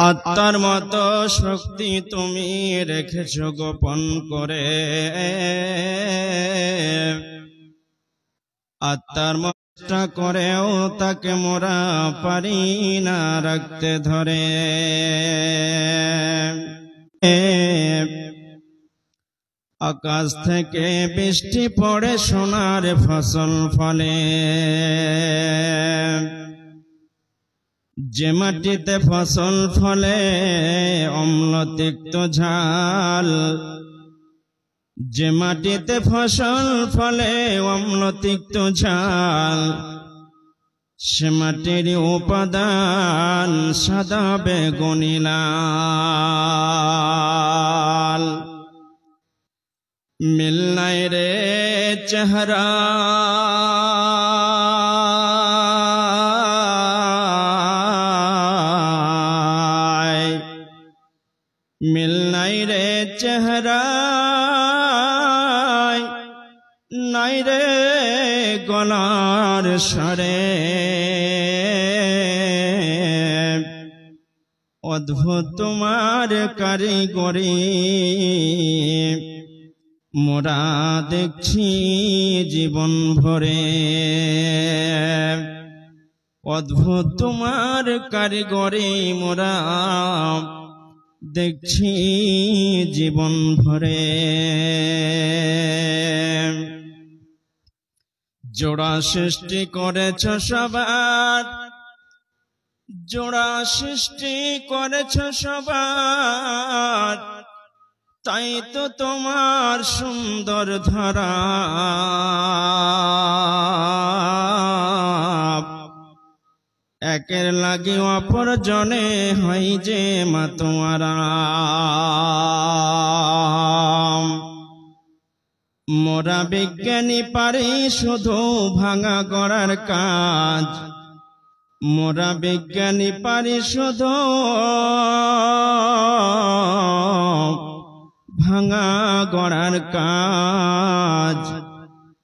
আত্মার মতো শক্তি তুমি রেখেছ গোপন করে, আত্মার চেষ্টা করেও তাকে মোরা পারি না রাখতে ধরে। আকাশ থেকে বৃষ্টি পড়ে সোনার ফসল ফলে, যে মাটিতে ফসল ফলে অম্ল তিক্ত ঝাল, যে মাটিতে ফসল ফলে অম্ল তিক্ত ঝাল, সে মাটির উপাদান সাদা বেগুনি লাল। মিল নাই রে চেহারা মিল নাই রে চেহারায়, নাই রে গলার স্বরে, অদ্ভুত তোমার কারিগরি মোরা দেখছি জীবন ভরে। অদ্ভুত তোমার কারিগরি মোরা দেখছি জীবন ভরে। জোড়া সৃষ্টি করেছ সবার, জোড়া সৃষ্টি করেছ সবার, তাই তো তোমার সুন্দর ধরা। একের লাগি অপর জনে হয় যে মাতোয়ারা। মোরা বিজ্ঞানী পারি শুধু ভাঙা গড়ার কাজ, মোরা বিজ্ঞানী পারি শুধু ভাঙা গড়ার কাজ।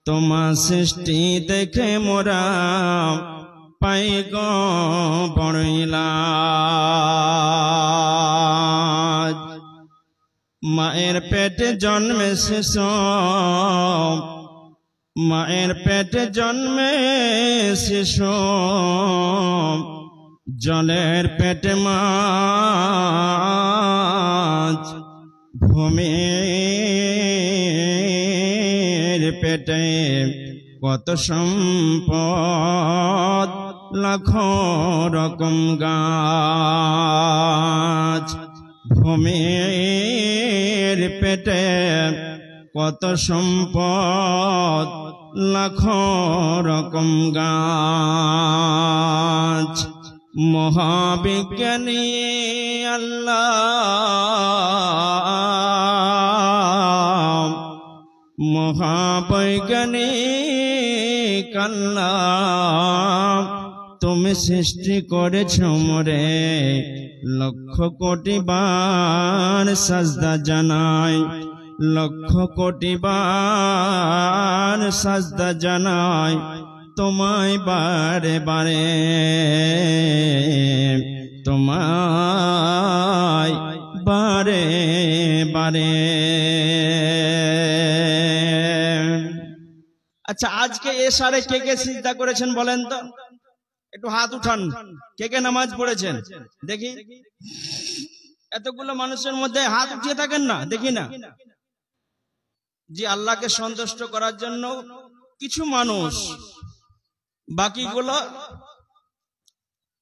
তোমার সৃষ্টি দেখে মোরা পাই গো বড়ই লাজ। মায়ের পেটে জন্মে শিশু, মায়ের পেটে জন্মে শিশু, জলের পেটে মাছ, ভূমির পেটে কত সম্পদ, লাখো রকম গাছ। ভূমির পেটে কত সম্পদ, লাখো রকম গাছ। মহাবিজ্ঞানী আল্লাহ, মহাবৈজ্ঞানিক আল্লাহ, তুমি সৃষ্টি করেছ মোরে লক্ষ কোটি বার সাজদা জানাই, লক্ষ কোটি বার সাজদা জানাই তোমায় বারে বারে, তোমায় বারে বারে। আচ্ছা, আজকে এশারে কে কে সিজদা করেছেন বলেন তো? একটু হাত উঠান, কে কে নামাজ পড়েছেন দেখি। এতগুলো মানুষের মধ্যে হাত উঠিয়ে থাকেন না, দেখি না। যে আল্লাহকে সন্তুষ্ট করার জন্য কিছু মানুষ, বাকিগুলো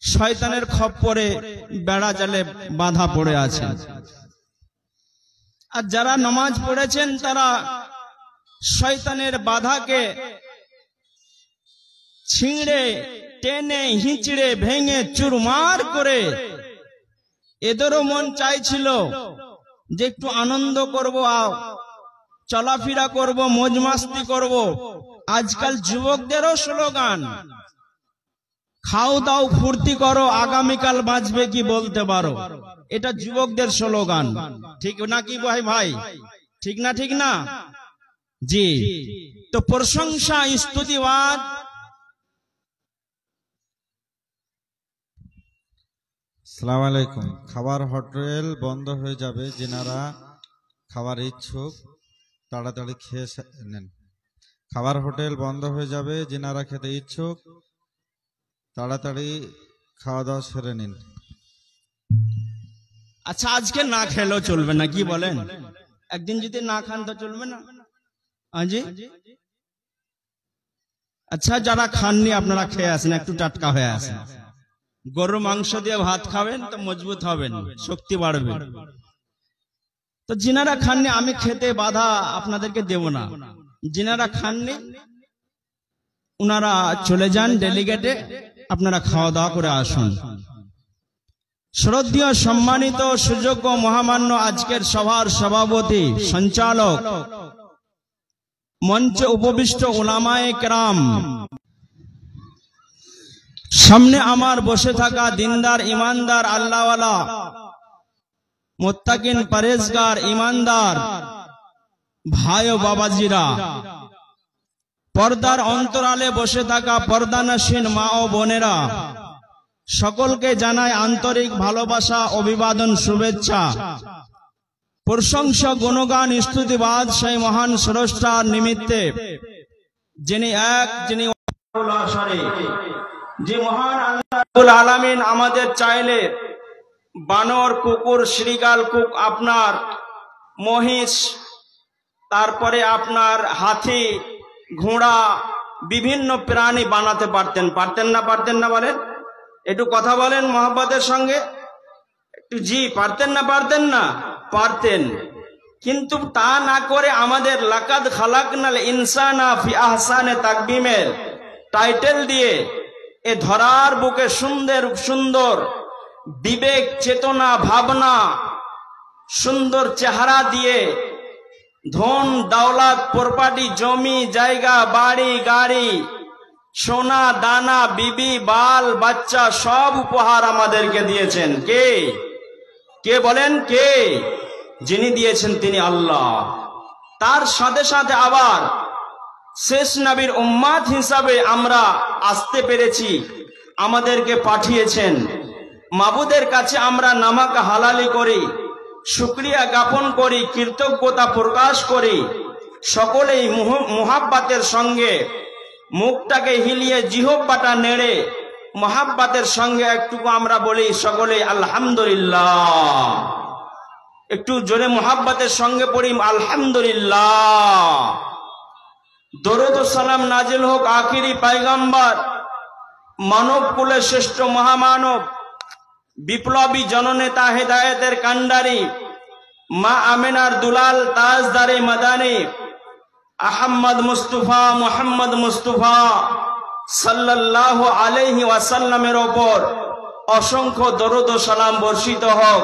শয়তানের খপ্পরে বেড়া জালে বাঁধা পড়ে আছে। আর যারা নামাজ পড়েছেন তারা শয়তানের বাধাকে ছিঁড়ে টেনে হিঁচড়ে ভেঙে চুরমার করে, এদেরও মন চাইছিল যে একটু আনন্দ করব, চলাফেরা করব, মौज মাস্তি করব। আজকাল যুবকদেরও স্লোগান, খাও দাও ফুর্তি করো, আগামীকাল বাঁচবে কি বলতে পারো। এটা যুবকদের স্লোগান, ঠিক নাকি ভাই? ভাই ঠিক না? ঠিক না জি। তো প্রশংসা স্তুতিবাদ আসসালামু আলাইকুম। খাবার হোটেল বন্ধ হয়ে যাবে, যিনারা খাবার ইচ্ছুক তাড়াতাড়ি খেয়ে নেন। খাবার হোটেল বন্ধ হয়ে যাবে, যিনারা খেতে ইচ্ছুক তাড়াতাড়ি খাওয়া দাওয়া সেরে নিন। আচ্ছা, আজকে না খেলেও চলবে না, কি বলেন? একদিন যদি না খান তো চলবে না? জি। আচ্ছা, যারা খাননি আপনারা খেয়ে আসেন, একটু টাটকা হয়ে আসেন। গরুর মাংস দিয়ে ভাত খাবেন তো মজবুত হবেন, শক্তি বাড়বে। তো যিনারা খাননি, আমি খেতে বাধা আপনাদেরকে দেব না। যিনারা খাননি উনারা চলে যান ডেলিগেটে, আপনারা খাওয়া দাওয়া করে আসুন। শ্রদ্ধেয় সম্মানিত সুযোগ্য মহামান্য আজকের সভার সভাপতি সঞ্চালক, মঞ্চে উপবিষ্ট উলামায়ে কেরাম, সামনে আমার বসে থাকা দিনদার ইমানদার আল্লাহওয়ালা মুত্তাকিন পরেজগার ইমানদার ভাই ও বাবাজিরা, পর্দার অন্তরালে বসে থাকা পর্দানশীন মা ও বোনেরা, সকলকে জানায় আন্তরিক ভালোবাসা, অভিবাদন, শুভেচ্ছা। প্রশংসা, গুণগান, স্তুতিবাদ সেই মহান স্রষ্টার নিমিত্তে, যিনি যে মহান আল্লাহুল আলামিন আমাদের চাইলে বানর, কুকুর, শ্রীগাল, আপনার মহিষ, তারপরে আপনার হাতি, ঘোড়া, বিভিন্ন প্রাণী বানাতে পারতেন। পারতেন না? পারতেন না বলেন? একটু কথা বলেন মহব্বতের সঙ্গে একটু। জি, পারতেন না? পারতেন না? পারতেন। কিন্তু তা না করে আমাদের লাকাদ খালাকনাল ইনসানা ফি আহসানে তাকবীমের টাইটেল দিয়ে এ ধরার বুকে সুন্দর সুন্দর বিবেক, চেতনা, ভাবনা, সুন্দর চেহারা দিয়ে ধন দৌলত, প্রপার্টি, জমি জায়গা, বাড়ি গাড়ি, সোনা দানা, বিবি বাল বাচ্চা সব উপহার আমাদেরকে দিয়েছেন। কে? কে বলেন? কে? যিনি দিয়েছেন তিনি আল্লাহ। তার সাথে সাথে আবার শেষ নবীর উম্মাত হিসাবে আমরা আসতে পেরেছি, আমাদেরকে পাঠিয়েছেন। মাবুদের কাছে আমরা নামাক হালালি করি, শুকরিয়া জ্ঞাপন করি, কৃতজ্ঞতা প্রকাশ করি। সকলেই মুহাব্বাতের সঙ্গে মুখটাকে হিলিয়ে জিহ্বাটা নেড়ে মুহাব্বাতের সঙ্গে একটু আমরা বলি সকলে আলহামদুলিল্লাহ। একটু জোরে মুহাব্বাতের সঙ্গে পড়ি আলহামদুলিল্লাহ। দরুদ ও সালাম নাজিল হোক আখিরি পয়গম্বর, মানব কুলের শ্রেষ্ঠ মহামানব, বিপ্লবী জননেতা, হেদায়েতের কান্ডারি, মা আমিনার দুলাল, তাজদারে মাদানী, আহমদ মুস্তাফা মুহাম্মদ মুস্তাফা সাল্লাল্লাহু আলাইহি ওয়াসাল্লামের ওপর অসংখ্য দরুদ ও সালাম বর্ষিত হোক।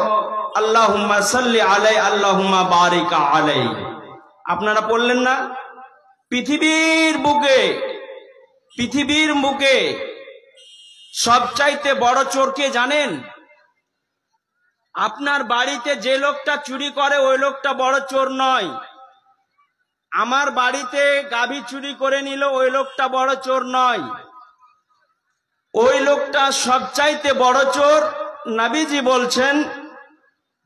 আল্লাহুম্মা সাল্লি আলাইহি, আল্লাহুম্মা বারিক আলাইহি। আপনারা পড়লেন না? পৃথিবীর বুকে সবচাইতে বড় চোর কে জানেন? আপনার বাড়িতে যে লোকটা চুরি করে ওই লোকটা বড় চোর নয়। আমার বাড়িতে গাভী চুরি করে নিল ওই লোকটা বড় চোর নয়। ওই লোকটা সবচাইতে বড় চোর। নবীজি বলছেন,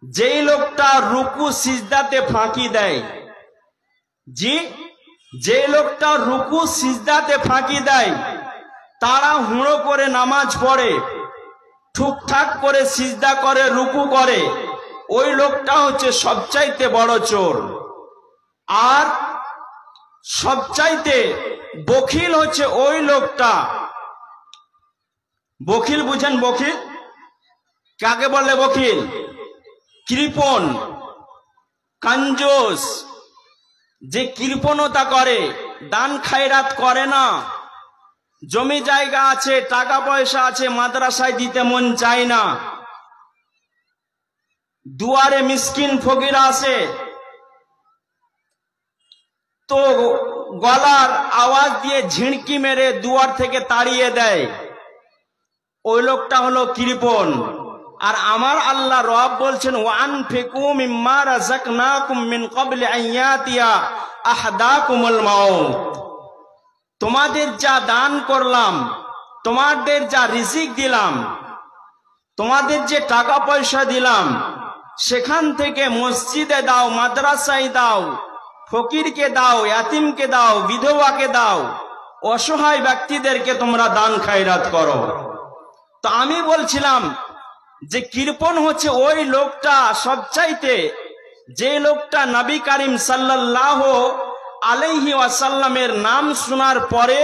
যেই লোকটা রুকু সিজদাতে ফাঁকি দেয়। জি, যে লোকটা রুকু সিজদাতে ফাঁকি দেয়, তারা হুঁড়ো করে নামাজ পড়ে, ঠুকঠাক করে সিজদা করে, রুকু করে, ওই লোকটা হচ্ছে সবচাইতে বড় চোর। আর সবচাইতে বখিল হচ্ছে ওই লোকটা। বখিল বুঝেন? বখিল কাকে বলে? বখিল কৃপণ, কাঞ্জুস, যে কৃপণতা করে, দান খায়রাত করে না। জমি জায়গা আছে, টাকা পয়সা আছে, মাদ্রাসায় দিতে মন চায় না। দুয়ারে মিসকিন ফকির আছে তো গলার আওয়াজ দিয়ে ঝিড়কি মেরে দুয়ার থেকে তাড়িয়ে দেয়, ওই লোকটা হলো কৃপণ। আর আমার আল্লাহ রব বলছেন, ওয়ানফিকু মিম্মা রাযাকনাকুম মিন ক্বাবলি আন ইয়াতিয়া আহাদাকুমুল মাউত। তোমাদের যা দান করলাম, তোমাদের যা রিজিক দিলাম, তোমাদের যে টাকা পয়সা দিলাম সেখান থেকে মসজিদে দাও, মাদ্রাসায় দাও, ফকিরকে দাও, ইয়াতিমকে দাও, বিধবাকে দাও, অসহায় ব্যক্তিদেরকে তোমরা দান খায়রাত করো। তো আমি বলছিলাম যে কৃপণ হচ্ছে ওই লোকটা সবচাইতে, যে লোকটা নবী করিম সাল্লাল্লাহু আলাইহি ওয়াসাল্লামের নাম শোনার পরে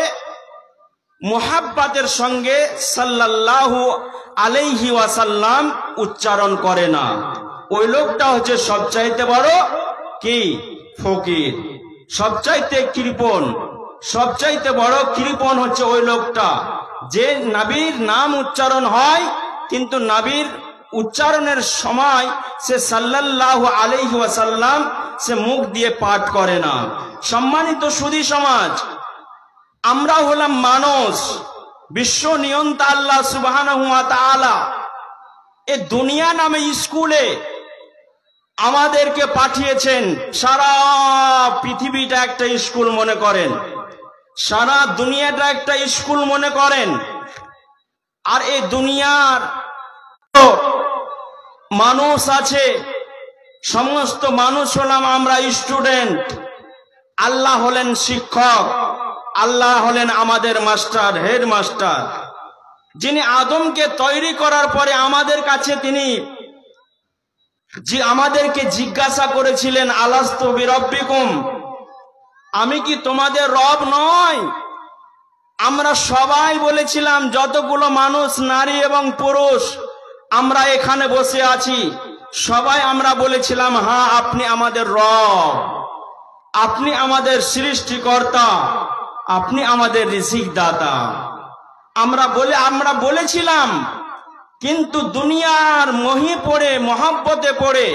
মুহাব্বতের সঙ্গে সাল্লাল্লাহু আলাইহি ওয়াসাল্লাম উচ্চারণ করে না, ওই লোকটা হচ্ছে সবচাইতে বড় কি ফকির, সবচাইতে কৃপণ, সবচাইতে বড় কৃপণ হচ্ছে ওই লোকটা যে নবীর নাম উচ্চারণ হয় কিন্তু নবীর উচ্চারণের সময় সে সাল্লাল্লাহু আলাইহি ওয়াসাল্লাম সে মুখ দিয়ে পাঠ করে না। সম্মানিত সুধী সমাজ, আমরা হলাম মানুষ, বিশ্ব নিয়ন্তা আল্লাহ সুবহানাহু ওয়া তাআলা এ দুনিয়া নামে স্কুলে আমাদেরকে পাঠিয়েছেন। সারা পৃথিবীটা একটা স্কুল মনে করেন, সারা দুনিয়াটা একটা স্কুল মনে করেন। আর এই দুনিয়ার মানুষ আছে, সমস্ত মানুষ হলাম আমরা স্টুডেন্ট, আল্লাহ হলেন শিক্ষক, আল্লাহ হলেন আমাদের মাস্টার, হেড মাস্টার, যিনি আদমকে তৈরি করার পরে আমাদের কাছে তিনি আমাদেরকে জিজ্ঞাসা করেছিলেন, আলাস্তু বিরব্বিকুম, আমি কি তোমাদের রব নয়? আমরা সবাই বলেছিলাম, যতগুলো মানুষ নারী এবং পুরুষ আমরা এখানে বসে আছি, সবাই আমরা বলেছিলাম হ্যাঁ আপনি আমাদের রব, আপনি আমাদের সৃষ্টিকর্তা, আপনি আমাদের রিজিক দাতা, আমরা বলেছিলাম। কিন্তু দুনিয়ার মোহে পড়ে, মহব্বতে পড়ে,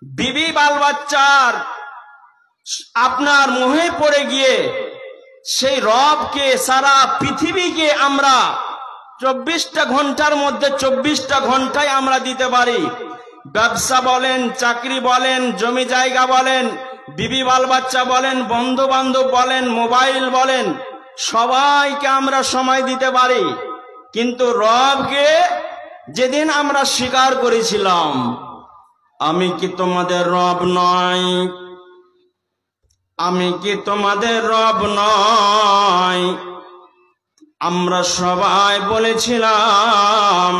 বিবি বাল বাচ্চার আপনার মোহে পড়ে গিয়ে সেই রবকে, সারা পৃথিবীকে আমরা 24টা ঘন্টার মধ্যে 24টা ঘন্টায় আমরা দিতে পারি। ব্যবসা বলেন, চাকরি বলেন, জমি জায়গা বলেন, বিবি বাল বাচ্চা বলেন, বন্ধু বান্ধব বলেন, মোবাইল বলেন, সবাইকে আমরা সময় দিতে পারি। কিন্তু রবকে যেদিন আমরা স্বীকার করেছিলাম, আমি কি তোমাদের রব নয়, আমি কি তোমাদের রব নয়, আমরা সবাই বলেছিলাম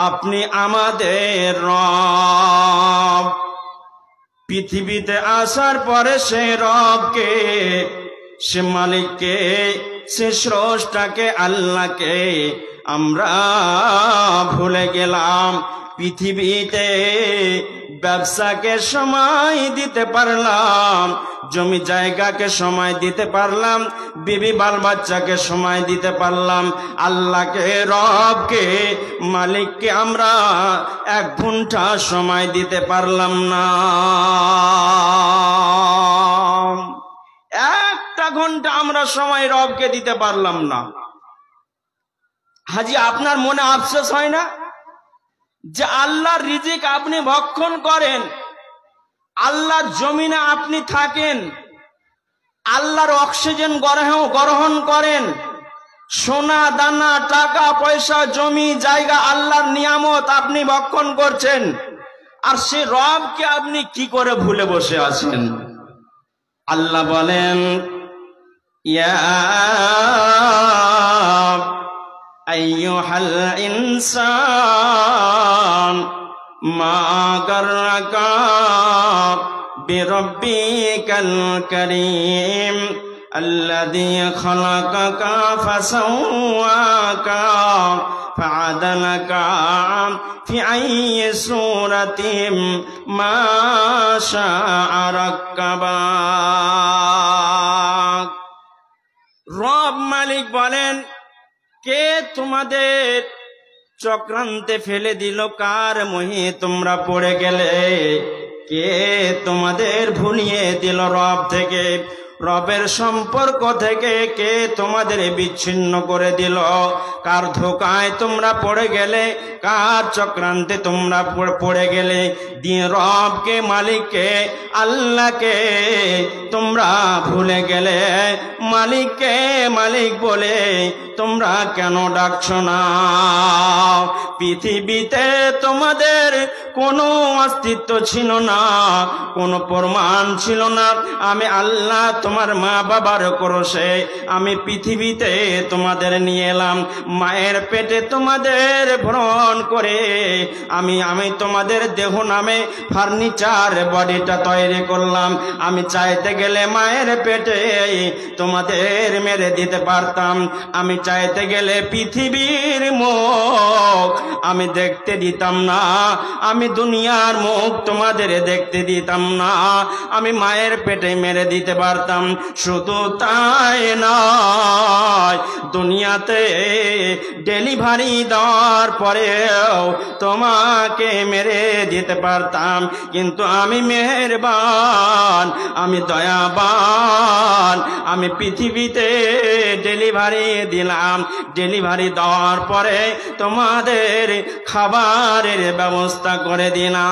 আপনি আমাদের রব। পৃথিবীতে আসার পরে সে রবকে, সে মালিককে, সে স্রষ্টাকে, আল্লাহকে আমরা ভুলে গেলাম। পৃথিবীতে ব্যবসাকে সময় দিতে পারলাম, জমি জায়গাকে সময় দিতে পারলাম, বিবি বাল বাচ্চাকে সময় দিতে পারলাম, আল্লাহকে, রবকে, মালিককে আমরা 1 ঘন্টা সময় দিতে পারলাম না। 1টা ঘন্টা আমরা সময় রবকে দিতে পারলাম না। হাজি, আপনার মনে আফসোস হয় না যে আল্লাহর রিজিক আপনি ভক্ষণ করেন, আল্লাহর জমিনে আপনি থাকেন, আল্লাহর অক্সিজেন গ্রহণ করেন, সোনা দানা টাকা পয়সা জমি জায়গা আল্লাহর নিয়ামত আপনি ভক্ষণ করছেন, আর সে রবকে আপনি কি করে ভুলে বসে আছেন? আল্লাহ বলেন, ইয়া আইয়ুহাল ইনসান মা গাররাকা বিরব্বিকাল কারীম আল্লাযী খালাকাকা ফাসাওয়াকা ফাআদালাকা ফি আইয়ি সূরাতিন মা শাআ রাক্কাবাক। রব মালিক বলেন, কে তোমাদের চক্রান্তে ফেলে দিল, কার মোহে তোমরা পড়ে গেলে, কে তোমাদের ভুলিয়ে দিল রব থেকে? রবের সম্পর্ক থেকে কে তোমাদের বিচ্ছিন্ন করে দিল? কার ধোকায় তোমরা পড়ে গেলে? কার চক্রান্তে তোমরা পড়ে গেলে? দিয়ে রবকে, মালিককে, আল্লাহকে তোমরা ভুলে গেলে। মালিককে মালিক বলে তোমরা কেন ডাকছো না? পৃথিবীতে তোমাদের কোনো অস্তিত্ব ছিল না, কোনো প্রমাণ ছিল না। আমি আল্লাহ তোমার মা বাবার ক্রোশে আমি পৃথিবীতে তোমাদের নিয়ে এলাম। মায়ের পেটে তোমাদের ভ্রণ করে আমি তোমাদের দেহ নামে ফার্নিচার বডিটা তৈরি করলাম। আমি চাইতে গেলে মায়ের পেটে তোমাদের মেরে দিতে পারতাম। আমি চাইতে গেলে পৃথিবীর মুখ আমি দেখতে দিতাম না। আমি দুনিয়ার মুখ তোমাদের দেখতে দিতাম না। আমি মায়ের পেটে মেরে দিতে পারতাম। শুধু তাই নয়, দুনিয়াতে ডেলিভারি দেওয়ার পরেও তোমাকে মেরে দিতে পারতাম, কিন্তু আমি মেহেরবান, আমি দয়াবান। আমি পৃথিবীতে ডেলিভারি দিলাম। ডেলিভারি দেওয়ার পরে তোমাদের খাবারের ব্যবস্থা করে দিলাম,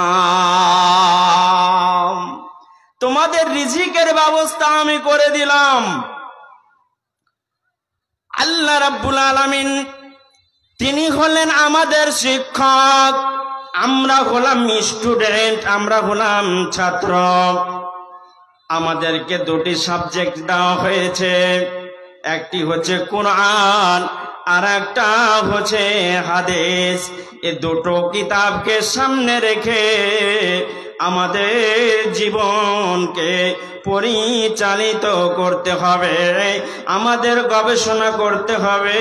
তোমাদের রিজিকের ব্যবস্থা আমি করে দিলাম। আল্লাহ রাব্বুল আলামিন তিনি হলেন আমাদের শিক্ষক, আমরা হলাম স্টুডেন্ট, আমরা হলাম ছাত্র। আমাদেরকে দুটি সাবজেক্ট দেওয়া হয়েছে, একটি হচ্ছে কোরআন আর একটা হচ্ছে হাদিস। এই দুটো কিতাবকে সামনে রেখে আমাদের জীবনকে পরিচালিত করতে হবে, আমাদের গবেষণা করতে হবে,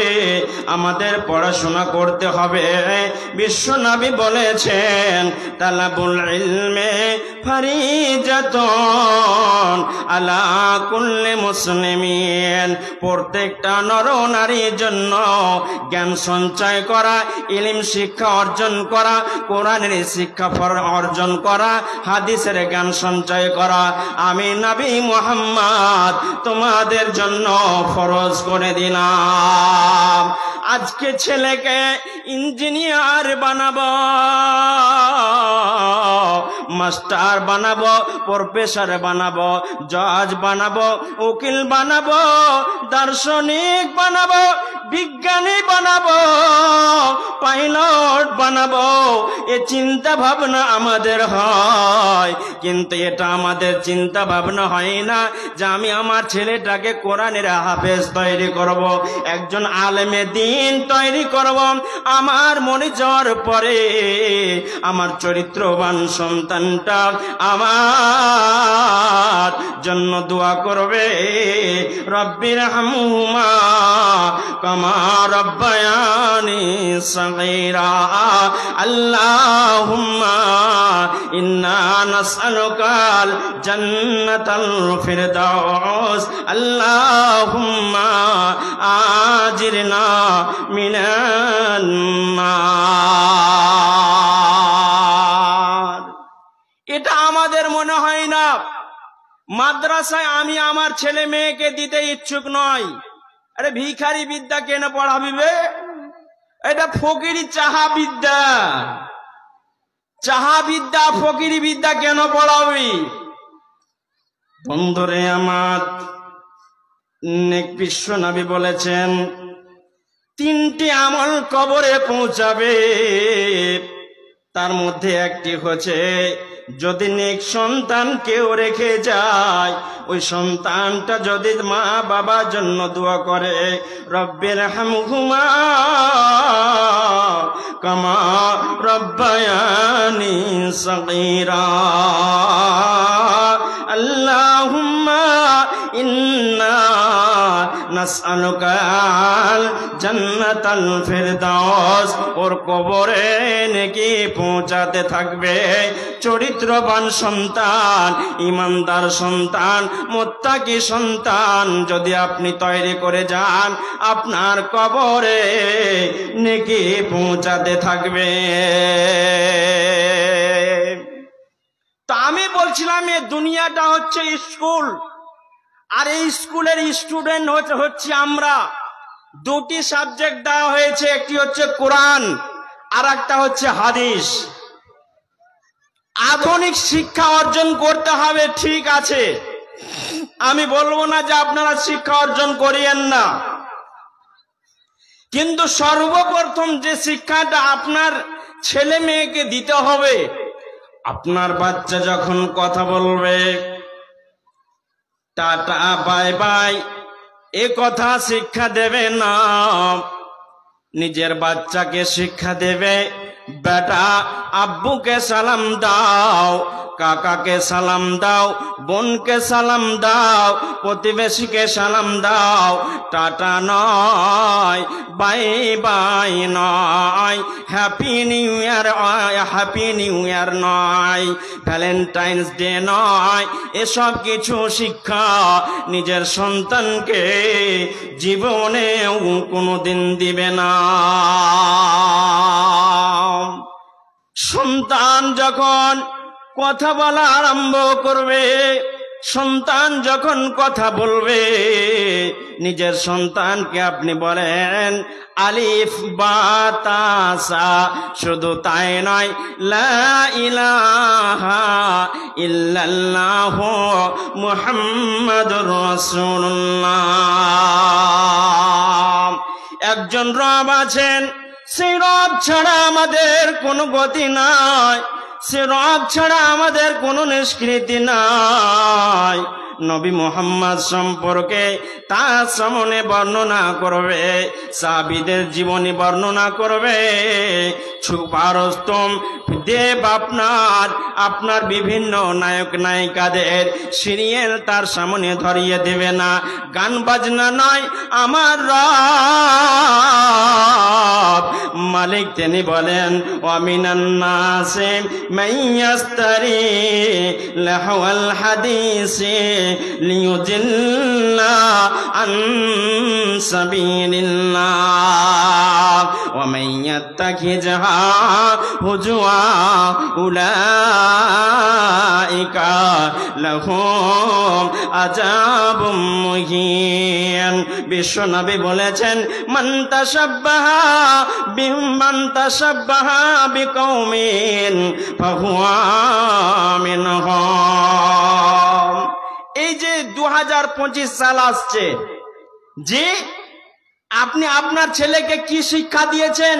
আমাদের পড়াশোনা করতে হবে। বিশ্বনবী বলেছেন, তালাবুল ইলমে ফারিজাতুন আলা কুল্লি মুসলিমিন। প্রত্যেকটা নর নারীর জন্য জ্ঞান সঞ্চয় করা, ইলম শিক্ষা অর্জন করা, কোরআনের শিক্ষা অর্জন করা, হাদিসের জ্ঞান সঞ্চয় করা আমি নবী মুহাম্মদ তোমাদের জন্য ফরজ করে দিলাম। আজকে ছেলেকে ইঞ্জিনিয়ার বানাবো, মাস্টার বানাবো, প্রফেসর বানাবো, জজ বানাবো, উকিল বানাবো, দার্শনিক বানাবো, বিজ্ঞানী বানাবো, পাইলট বানাবো, এ চিন্তা ভাবনা আমাদের হয়। কিন্তু এটা আমাদের চিন্তা ভাবনা হয় না যে আমি আমার ছেলেটাকে কোরআনের হাফেজ তৈরি করব, একজন আলেমে দ্বীন তৈরি করব। আমার মরে যাওয়ার পরে আমার চরিত্রবান সন্তানটা আমার জন্য দোয়া করবে, রব্বির হামহুমা কামা রব্বায়ানি সগীরা। আল্লাহুম্মা ইন্না নাসআলুকাল জান্নাতাল ফিরদাউস। আল্লাহুম্মা আজিরনা মিনান নার। এটা আমাদের মনে হয় না। মাদ্রাসায় আমি আমার ছেলে মেয়েকে দিতে ইচ্ছুক নই। আরে ভিখারি বিদ্যা কেন পড়াবি বে? এটা ফকিরি চাহা বিদ্যা, চাহা বিদ্যা, ফকিরি বিদ্যা কেন পড়াবি? বন্ধুরে আমার, নেক বিশ্ব নবী বলেছেন তিনটি আমল কবরে পৌঁছাবে, তার মধ্যে একটি হচ্ছে যদি নেক সন্তান কেউ রেখে যায়, ওই সন্তানটা যদি মা বাবার জন্য দোয়া করে, রব্বির হামহুমা কামা রব্বায়ানি সগীরা। আল্লাহুম্মা ইন্না নাসআলুকাল জান্নাতাল ফিরদাউস। ওর কবরে নেকি পৌঁছাতে থাকবে। চরিত্রবান সন্তান, ইমানদার সন্তান, মুত্তাকি সন্তান যদি আপনি তৈরি করে যান, আপনার কবরে নেকি পৌঁছাতে থাকবে। তা আমি বলছিলাম, এ দুনিয়াটা হচ্ছে স্কুল। আর এই স্কুলের স্টুডেন্ট হচ্ছে আমরা। দুটি সাবজেক্ট দেওয়া হয়েছে, একটি হচ্ছে কোরআন আর একটা হচ্ছে হাদিস। আধুনিক শিক্ষা অর্জন করতে হবে, ঠিক আছে, আমি বলবো না যে আপনারা শিক্ষা অর্জন করিয়েন না, কিন্তু সর্বপ্রথম যে শিক্ষাটা আপনার ছেলে মেয়েকে দিতে হবে, আপনার বাচ্চা যখন কথা বলবে টাটা বাই বাই এ কথা শিক্ষা দেবে না। নিজের বাচ্চাকে শিক্ষা দেবে, বেটা আব্বুকে সালাম দাও, কাকাকে সালাম দাও, বোনকে সালাম দাও, প্রতিবেশীকে সালাম দাও। টাটা নয়, বাই বাই নয়, happy new year, happy new year নয়, ভ্যালেন্টাইন্স ডে নয়, এসব কিছু শিক্ষা নিজের সন্তানকে জীবনেও কোনোদিন দিবে না। সন্তান যখন কথা বলা আরম্ভ করবে, সন্তান যখন কথা বলবে, নিজের সন্তানকে আপনি বলেন আলিফ বা তা সা, শুধু তাই নয়, লা ইলাহা ইল্লাল্লাহ মুহাম্মাদুর রাসূলুল্লাহ। একজন রব আছেন, সেই রব ছাড়া আমাদের কোনো গতি নাই, সে রব ছাড়া আমাদের কোনো নিষ্কৃতি নাই। নবী মুহাম্মদ সম্পর্কে তার সামনে বর্ণনা করবে, সাহাবীদের জীবনী বর্ণনা করবে। সুপারস্তম দেব আপনার বিভিন্ন নায়ক নায়িকাদের সিরিয়াল তার সামনে ধরিয়ে দেবে না। গান বাজনা নয়, আমার রব মালিক তিনি বলেন ওয়ামিনান নাসি মাইয়াস্তারি লাহওয়াল হাদিসি লিয়ুদিল্লা আন সাবিলিল্লাহ ওয়া মান ইয়াত্তাখিযহা হুজুয়া উলাইকা লাহুম আযাবুম মুহিন। বিশ্বনবী বলেছেন মান তাশাব্বাহা বিকওমিন ফাহুয়া মিনহুম। এই যে 2025 সাল আসছে, যে আপনি আপনার ছেলেকে কি শিক্ষা দিয়েছেন?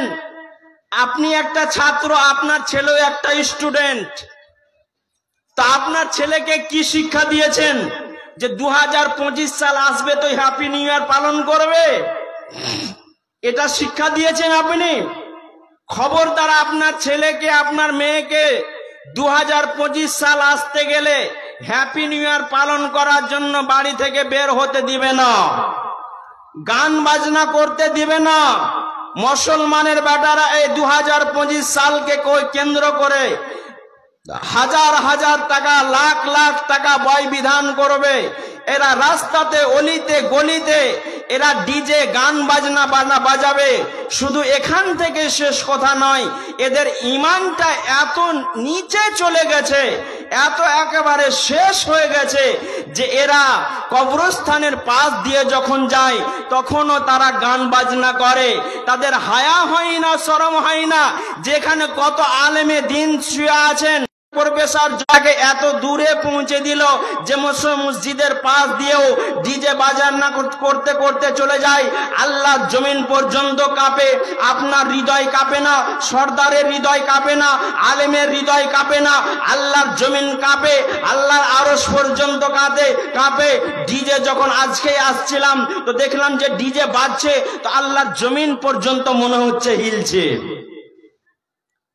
আপনি একটা ছাত্র, আপনার ছেলেও একটা স্টুডেন্ট, তা আপনার ছেলেকে কি শিক্ষা দিয়েছেন যে 2025 সাল আসবে তো হ্যাপি নিউ ইয়ার পালন করবে? এটা শিক্ষা দিয়েছেন আপনি? খবরদার আপনার ছেলেকে, আপনার মেয়েকে 2025 সাল আসতে গেলে হ্যাপি নিউ ইয়ার পালন করার জন্য বাড়ি থেকে বের হতে দিবে না, গান বাজনা করতে দিবে না। মুসলমানের বেটারা এই 2025 সালকে কেন্দ্র করে হাজার হাজার টাকা, লাখ লাখ টাকা ব্যয় বিধান করবে। এরা রাস্তাতে, অলিতে গলিতে এরা ডিজে গান বাজনা বাজাবে। শুধু এখান থেকে শেষ কথা নয়, এদের ঈমানটা এত নিচে চলে গেছে, এত একেবারে শেষ হয়ে গেছে যে এরা কবরস্থানের পাশ দিয়ে যখন যায় তখনও তারা গান বাজনা করে। তাদের হায়া হয় না, শরম হয় না। যেখানে কত আলেমে দিন শুয়ে আছেন, প্রফেসর যাকে এত দূরে পৌঁছে দিল যে মসজিদের পাশ দিয়েও ডিজে বাজানা করতে করতে চলে যায়। আল্লাহর জমিন পর্যন্ত কাঁপে, আপনার হৃদয় কাঁপে না, সর্দারের হৃদয় কাঁপে না, আলেমের হৃদয় কাঁপে না, আল্লাহর জমিন কাঁপে, আল্লাহর আরশ পর্যন্ত কাঁপে। ডিজে যখন আজকে আসছিলাম তো দেখলাম যে ডিজে বাজছে, তো আল্লাহর জমিন পর্যন্ত মনে হচ্ছে হিলছে।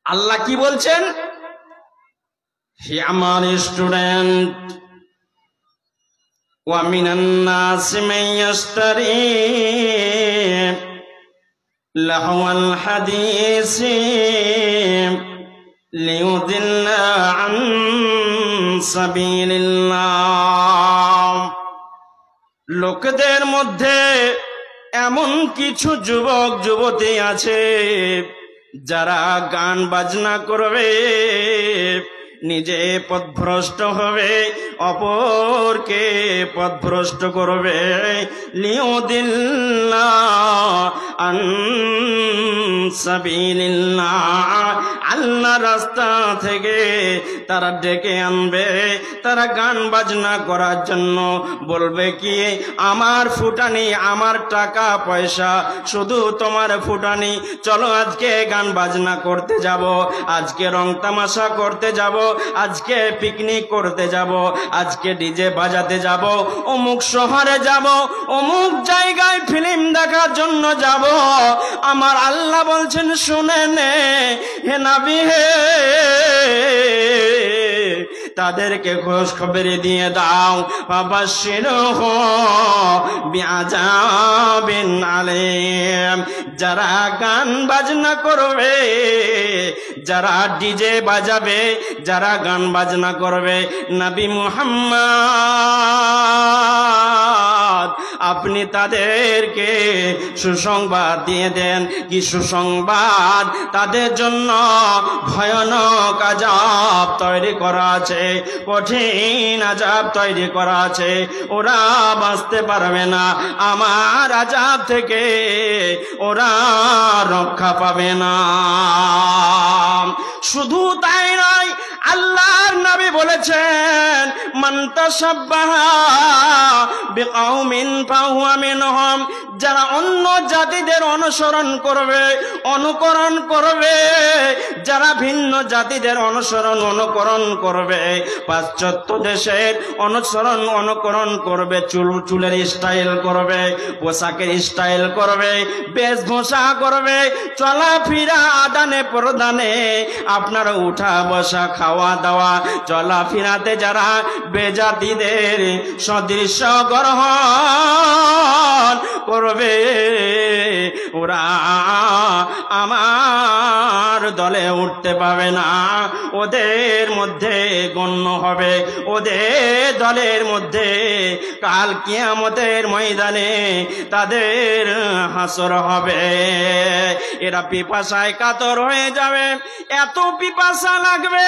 আল্লাহ কি বলছেন? হে আমার স্টুডেন্ট, ওয়া মিনান নাসি মান ইয়াশতারি লাহওয়াল হাদিসি লিয়ুদিল্লা আন সাবিলিল্লাহ। লোকদের মধ্যে এমন কিছু যুবক যুবতী আছে যারা গান বাজনা করবে, নিজে পথভ্রষ্ট হবে, অপরকে পথভ্রষ্ট করবে। লিউদিল্লাহ আন সাবিলিল্লাহ, আল্লাহর রাস্তা থেকে তারা ডেকে আনবে। তারা গান বাজনা করার জন্য বলবে কি, আমার ফুটানি, আমার টাকা পয়সা শুধু তোমার ফুটানি, চলো আজকে গান বাজনা করতে যাব, আজকে রং তামাশা করতে যাব, আজকে পিকনিক করতে যাব, আজকে ডিজে বাজাতে যাব, অমুক শহরে যাব, অমুক জায়গায় ফিল্ম দেখার জন্য যাব। আমার আল্লাহ বলছেন শুনে নে হে নবী হে, তাদেরকে খোঁজ খবর দিয়ে দাও, ফাবাশশিরহু বিআযাবিন আলীম। যারা গান বাজনা করবে, যারা ডিজে বাজাবে, যারা গান বাজনা করবে, নবী মুহাম্মদ আপনি তাদেরকে সুসংবাদ দিয়ে দেন। কি সুসংবাদ? তাদের জন্য ভয়ানক আযাব তৈরি করা আছে, কঠিন আযাব তৈরি করা আছে। ওরা বাঁচতে পারবে না, আমার আযাব থেকে ওরা রক্ষা পাবে না। শুধু তাই নয়, আল্লাহর নবী বলেছেন, মান তাশাব্বাহা বিকাউমিন ফাহুয়া মিনহুম। যারা অন্য জাতিদের অনুসরণ করবে, অনুকরণ করবে, যারা ভিন্ন জাতিদের অনুকরণ করবে, পাশ্চাত্য দেশের অনুকরণ করবে, চুলের স্টাইল করবে, পোশাকের স্টাইল করবে, বেশভূষা করবে, চলাফেরা আদানে প্রদানে, আপনার উঠা বসা খাওয়া দাওয়া চলাফেরাতে যারা বেজাতিদের সদৃশ্য গ্রহণ করবে, ওরা আমার দলে উঠতে পাবে না, ওদের মধ্যে গণ্য হবে, ওদের দলের মধ্যে কাল কিয়ামতের ময়দানে তাদের হাসর হবে। এরা পিপাসায় কাতর হয়ে যাবে, এত পিপাসা লাগবে,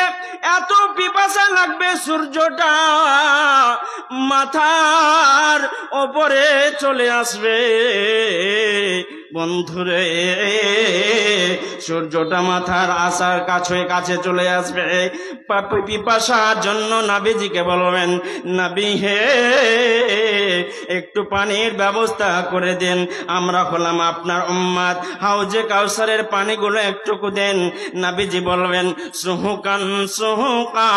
এত পিপাসা লাগবে, সূর্যটা মাথার ওপরে চলে আসবে। বন্ধুরে, সূর্যটা মাথার আসার কাছে চলে আসবে। পিপাসার জন্য নবীজিকে বলবেন, নবী হে একটু পানির ব্যবস্থা করে দেন, আমরা হলাম আপনার উম্মত, হাউজে কাউসারের পানিগুলো একটুকু দেন। নবীজি বলবেন, সুহুকান সুহুকা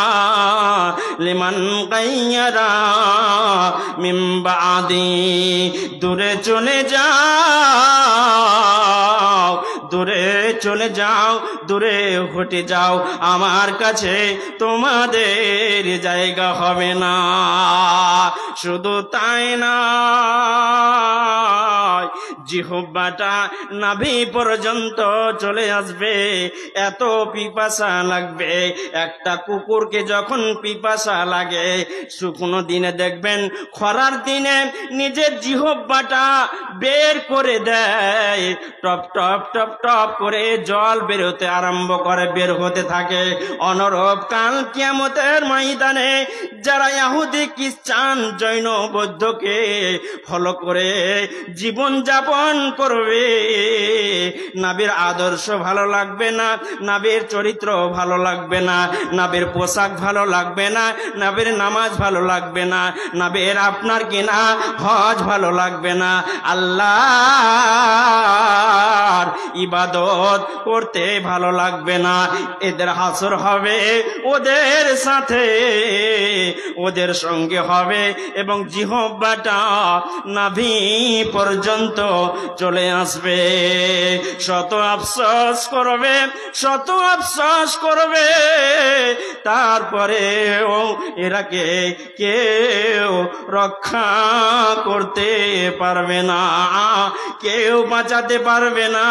লিমান গায়্যারা মিন বাদি। দূরে চলে যাও, দূরে চলে যাও, দূরে হটে যাও, আমার কাছে তোমাদের জায়গা হবে না। শুধু তাই না, জিহ্বাটা নাভি পর্যন্ত চলে আসবে, এত পিপাসা লাগবে। একটা কুকুরকে যখন পিপাসা লাগে, শুকনো দিনে দেখবেন, খরার দিনে নিজের জিহ্বাটা বের করে দেয়, টপ টপ টপ টপ করে জল বেরোতে আরম্ভ করে, বের হতে থাকে। অনুরূপ কাল কিয়ামতের ময়দানে যারা ইহুদি, খ্রিস্টান, জৈন, বৌদ্ধকে ফলো করে জীবন যাপন করবে, নবীর আদর্শ ভালো লাগবে না, নবীর চরিত্র ভালো লাগবে না, নবীর পোশাক ভালো লাগবে না, নবীর নামাজ ভালো লাগবে না, নবীর আপনার কিনা হজ ভালো লাগবে না, আল্লাহর ইবাদত করতে ভালো লাগবে না। এদের হাসর হবে ওদের সাথে, ওদের সঙ্গে হবে, এবং জিহ্বাটা নাভি পর্যন্ত চলে আসবে। শত আফসোস করবে, শত আফসোস করবে, তারপরেও এরাকে কেউ রক্ষা করতে পারবে না, কেউ বাঁচাতে পারবে না।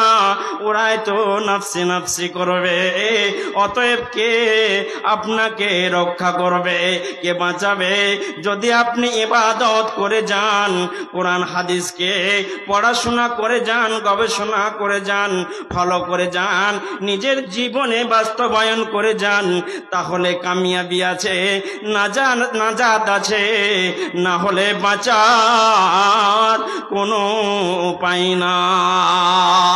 ওরাই তো নাফসি নাফসি করবে। অতএব কে আপনাকে রক্ষা করবে, কে বাঁচাবে? যদি আপনি ইবাদত করে যান, কোরআন হাদিসকে পড়াশোনা করে যান, গবেষণা করে যান, ফলো করে যান, নিজের জীবনে বাস্তবায়ন করে যান, তাহলে হলে কামিয়াবি আছে, নাজাত আছে, না হলে বাঁচার কোনো উপায় নাই।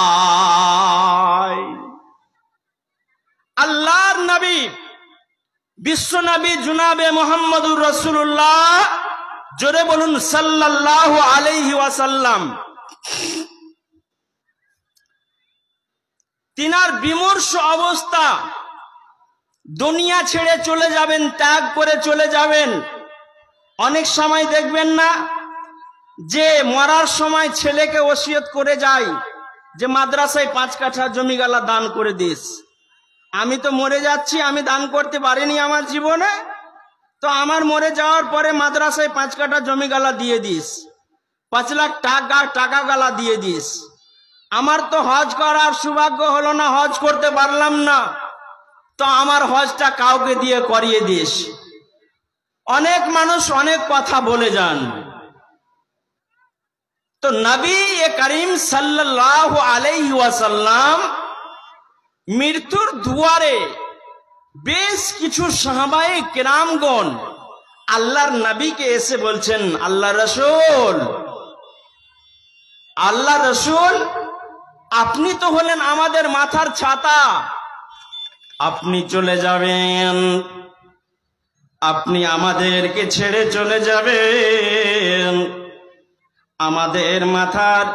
আল্লাহর নবী বিশ্ব নবী জনাবে মুহাম্মদুর রাসূলুল্লাহ, জোরে বলুন সাল্লাল্লাহু আলাইহি ওয়াসাল্লাম, তিনার বিমর্ষ অবস্থা, দুনিয়া ছেড়ে চলে যাবেন, ত্যাগ করে চলে যাবেন। অনেক সময় দেখবেন না যে মরার সময় ছেলেকে ওসিয়ত করে যায় যে মাদ্রাসায় 5 কাঠা জমি গালা দান করে দিস। আমি তো মরে যাচ্ছি, আমি দান করতে পারিনি আমার জীবনে, তো আমার মরে যাওয়ার পরে মাদ্রাসায় 5 কাঠা জমি গালা দিয়ে দিস, 5 লাখ টাকা গালা দিয়ে দিস। আমার তো হজ করার সৌভাগ্য হলো না, হজ করতে পারলাম না, তো আমার হজটা কাউকে দিয়ে করিয়ে দিস। অনেক মানুষ অনেক কথা বলে যান। তো নবী করিম সাল্লাল্লাহু আলাইহি ওয়াসাল্লাম মৃত্যুর দুয়ারে বেশ কিছু সাহাবায়ে কেরামগণ আল্লাহর নবীকে এসে বলছেন, আল্লাহ রাসূল, আপনি তো হলেন আমাদের মাথার ছাতা, আপনি চলে যাবেন, আপনি আমাদেরকে ছেড়ে চলে যাবেন, আমাদের মাথার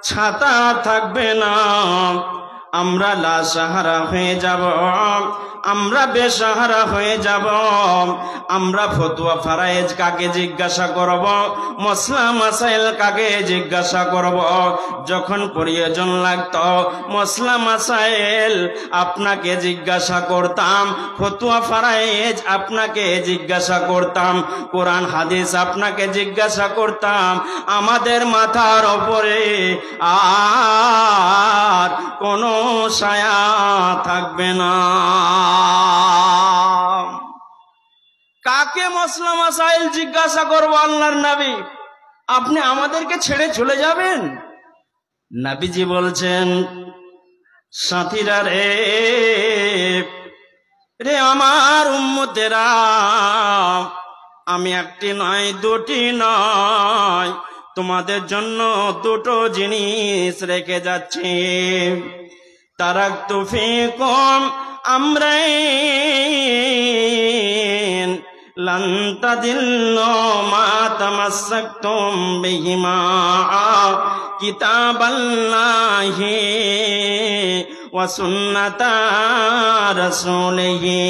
ছাতা থাকবে না, আমরা লাশাহারা হয়ে যাব, আমরা বেসাহারা হয়ে যাব। আমরা ফতোয়া ফারায়েজ কাকে জিজ্ঞাসা করব, মসলা মাসাইল কাকে জিজ্ঞাসা করব? যখন প্রয়োজন লাগতো মসলা মাসাইল আপনাকে জিজ্ঞাসা করতাম, ফতোয়া ফারায়েজ আপনাকে জিজ্ঞাসা করতাম, কোরআন হাদিস আপনাকে জিজ্ঞাসা করতাম। আমাদের মাথার উপরে আর কোনো ছায়া থাকবে না। কাকে মসলা মাসাইল জিজ্ঞাসা করবো আল্লাহর নবী? আপনি আমাদেরকে ছেড়ে চলে যাবেন? নবীজি বলছেন, সাথীরা রে আমার উম্মতেরা, আমি একটি নয়, দুটি নয়, তোমাদের জন্য দুটো জিনিস রেখে যাচ্ছি। তারাকতু ফীকুম আমরাইন লান তাদিল্লু মা তামাসসাকতুম বিহিমা কিতাবাল্লাহি ওয়া সুন্নাতা রাসূলিহি।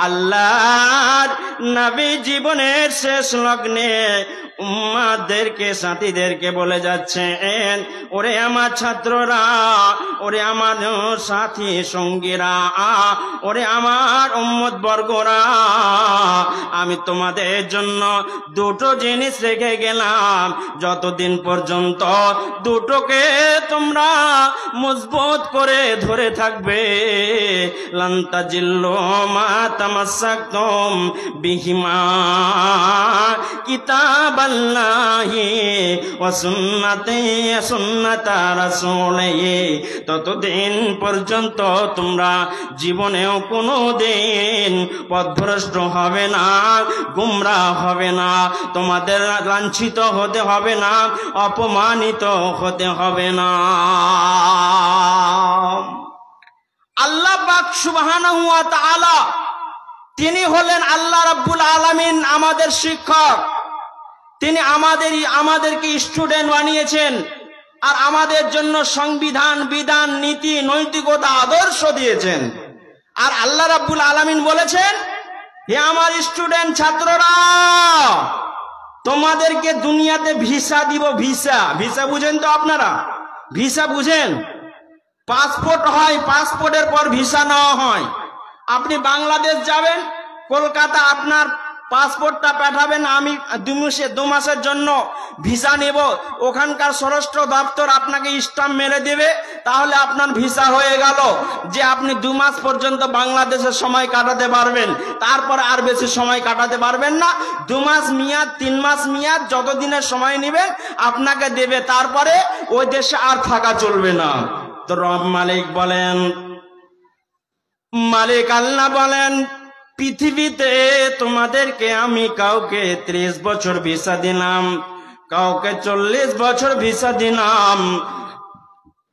আল্লাহর নবী জীবনের শেষ লগ্নে উম্মাদেরকে, সাথীদেরকে বলে যাচ্ছেন, ওরে আমার ছাত্ররা, ওরে আমার সাথী সঙ্গীরা, ওরে আমার উম্মত বর্গরা, আমি তোমাদের জন্য দুটো জিনিস রেখে গেলাম। যতদিন পর্যন্ত দুটোকে তোমরা মজবুত করে ধরে থাকবে, লান তাজিল্লু মা তামাসসাকতুম বিহিমা কিতাবাল্লাহি ওয়া সুন্নাতা রাসূলিহি, ততদিন পর্যন্ত তোমরা জীবনেও কোনো দিন পথভ্রষ্ট হবে না, গুমরাহ হবে না, তোমাদের লাঞ্ছিত হতে হবে না, অপমানিত হতে হবে না। আল্লাহ পাক সুবহানাহু ওয়া তাআলা, তিনি হলেন আল্লাহ রাব্বুল আলামিন, আমাদের শিক্ষক। তিনি আমাদেরকে স্টুডেন্ট বানিয়েছেন, আর আমাদের জন্য সংবিধান, বিধান, নীতি, নৈতিকতা, আদর্শ দিয়েছেন। আর আল্লাহ রাব্বুল আলামিন বলেছেন, হে আমার স্টুডেন্ট ছাত্ররা, তোমাদেরকে দুনিয়াতে ভিসা দিব। ভিসা বুঝেন তো আপনারা? ভিসা বুঝেন? পাসপোর্ট হয়, পাসপোর্টের পর ভিসা নেওয়া হয়। আপনি বাংলাদেশ যাবেন, কলকাতা আপনার পাসপোর্টটা পাঠাবেন, আমি 2 মাসের জন্য ভিসা নেব, ওখানকার স্বরাষ্ট্র দপ্তর আপনাকে স্টাম্প মেরে দেবে, তাহলে আপনার ভিসা হয়ে গেল, যে আপনি 2 মাস পর্যন্ত বাংলাদেশের সময় কাটাতে পারবেন, তারপর আর বেশি সময় কাটাতে পারবেন না। 2 মাস মেয়াদ, 3 মাস মেয়াদ, যতদিনের সময় নেবেন আপনাকে দেবে, তারপরে ওই দেশে আর থাকা চলবে না। তো রব মালিক বলেন, মালিক আল্লাহ বলেন, পৃথিবীতে তোমাদেরকে আমি কাউকে 30 বছর ভিসা দিলাম, কাউকে 40 বছর ভিসা দিলাম,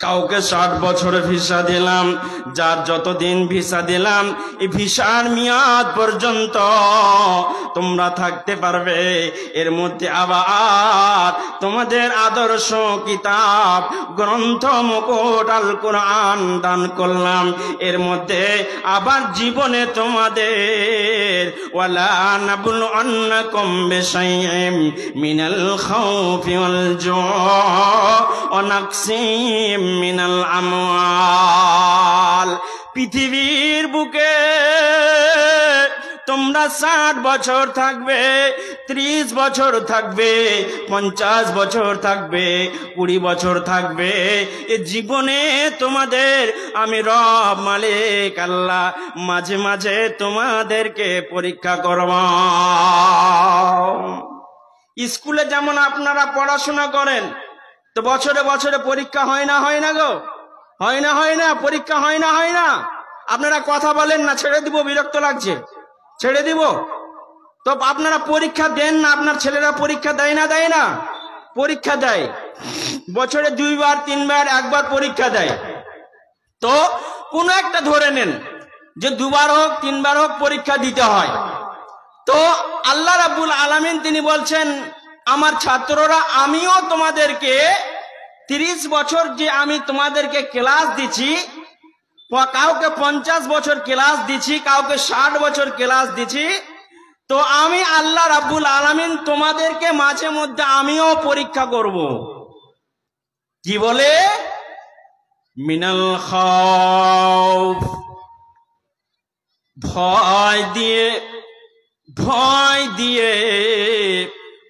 কাউকে 60 বছর ভিসা দিলাম। যার যতদিন ভিসা দিলাম, এই ভিসার মেয়াদ পর্যন্ত তোমরা থাকতে পারবে। এর মধ্যে আবার তোমাদের আদর্শ কিতাব গ্রন্থ মুকুট আল কোরআন দান করলাম। এর মধ্যে আবার জীবনে তোমাদের ওয়ালা নাবলুন্নাকুম বিশাইইম মিনাল খাউফি ওয়াল জু'i ওয়া নাকসিম মিনাল আমওয়াল। পৃথিবীর বুকে তোমরা 60 বছর থাকবে, 30 বছর থাকবে, 50 বছর থাকবে, 20 বছর থাকবে। এ জীবনে তোমাদের আমি রব মালিক আল্লাহ মাঝে মাঝে তোমাদেরকে পরীক্ষা করব। স্কুলে যেমন আপনারা পড়াশোনা করেন, তো বছরে বছরে পরীক্ষা হয় না, হয় না গো? হয় না, হয় না? পরীক্ষা হয় না, হয় না? আপনারা কথা বলেন না, ছেড়ে দিব, বিরক্ত লাগছে, ছেড়ে দিব। তো আপনারা পরীক্ষা দেন না? আপনার ছেলেরা পরীক্ষা দেয় না, দেয় না? পরীক্ষা দেয়, বছরে 2 বার 3 বার 1 বার পরীক্ষা দেয়। তো কোনো একটা ধরে নেন যে 2 বার হোক 3 বার হোক পরীক্ষা দিতে হয়। তো আল্লাহ রাব্বুল আলামিন তিনি বলছেন, আমার ছাত্ররা আমিও তোমাদেরকে 30 বছর যে আমি তোমাদেরকে ক্লাস দিচ্ছি, কাউকে 50 বছর ক্লাস দিচ্ছি, কাউকে 60 বছর ক্লাস দিচ্ছি, তো আমি আল্লাহ রাব্বুল আলামিন তোমাদেরকে মাঝে মধ্যে আমিও পরীক্ষা করব। কি বলে? মিনাল খাউফ, ভয় দিয়ে, ভয় দিয়ে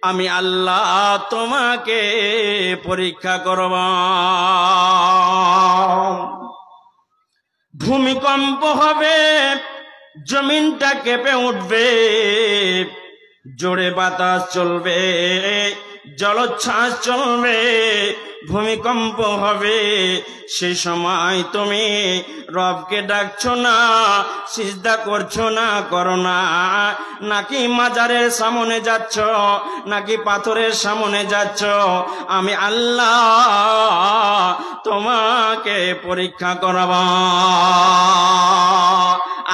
আমি আল্লাহ তোমাকে পরীক্ষা করব। ভূমিকম্প হবে, জমিনটা কেঁপে উঠবে, জোরে বাতাস চলবে, জলোচ্ছ্বাস চলবে, ভূমিকম্প হবে। সেই সময় তুমি রবকে ডাকছো না, সিজদা করছো না, করো না, নাকি মাজারের সামনে যাচ্ছ, নাকি পাথরের সামনে যাচ্ছ? আমি আল্লাহ তোমাকে পরীক্ষা করব।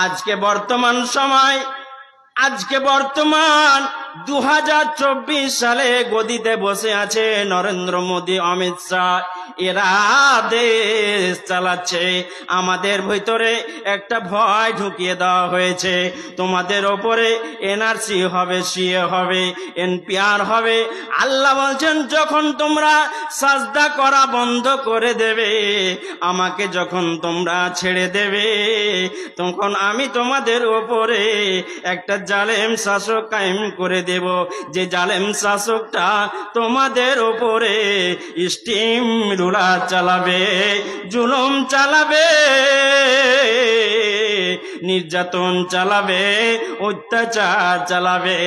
আজকে বর্তমান সময়, আজকে বর্তমান 2024 সালে গদিতে বসে আছে নরেন্দ্র মোদী, অমিত শাহ, এরা দেশ চালাচ্ছে। আমাদের ভিতরে একটা ভয় ঢুকিয়ে দেওয়া হয়েছে, তোমাদের ওপরে এনআরসি হবে, সিএ হবে, এনপিআর হবে। আল্লাহ বলছেন, যখন তোমরা সাজদা করা বন্ধ করে দেবে, আমাকে যখন তোমরা ছেড়ে দেবে, তখন আমি তোমাদের ওপরে একটা জালেম শাসক কায়েম করে দেব, যে জালেম শাসকটা তোমাদের ওপরে স্টিম রুলার চালাবে, জুলুম চালাবে, নির্যাতন চালাবে, অত্যাচার চালাবে।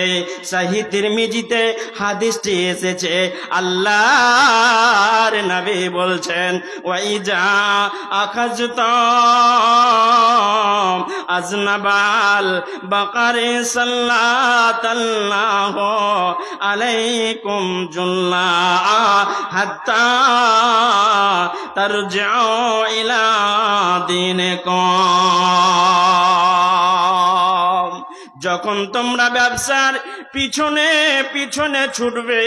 সহিহ তিরমিজিতে হাদিসটি এসেছে, আল্লাহর নবী বলছেন, ওয়াইজা আখাজতাম আজনাবাল বাকারে সাল্লাল্লাহু আলাইকুম জুল্লা হাত্তা তারজিউ ইলা দীনিকুম। যখন তোমরা ব্যবসার পিছনে পিছনে ছুটবে,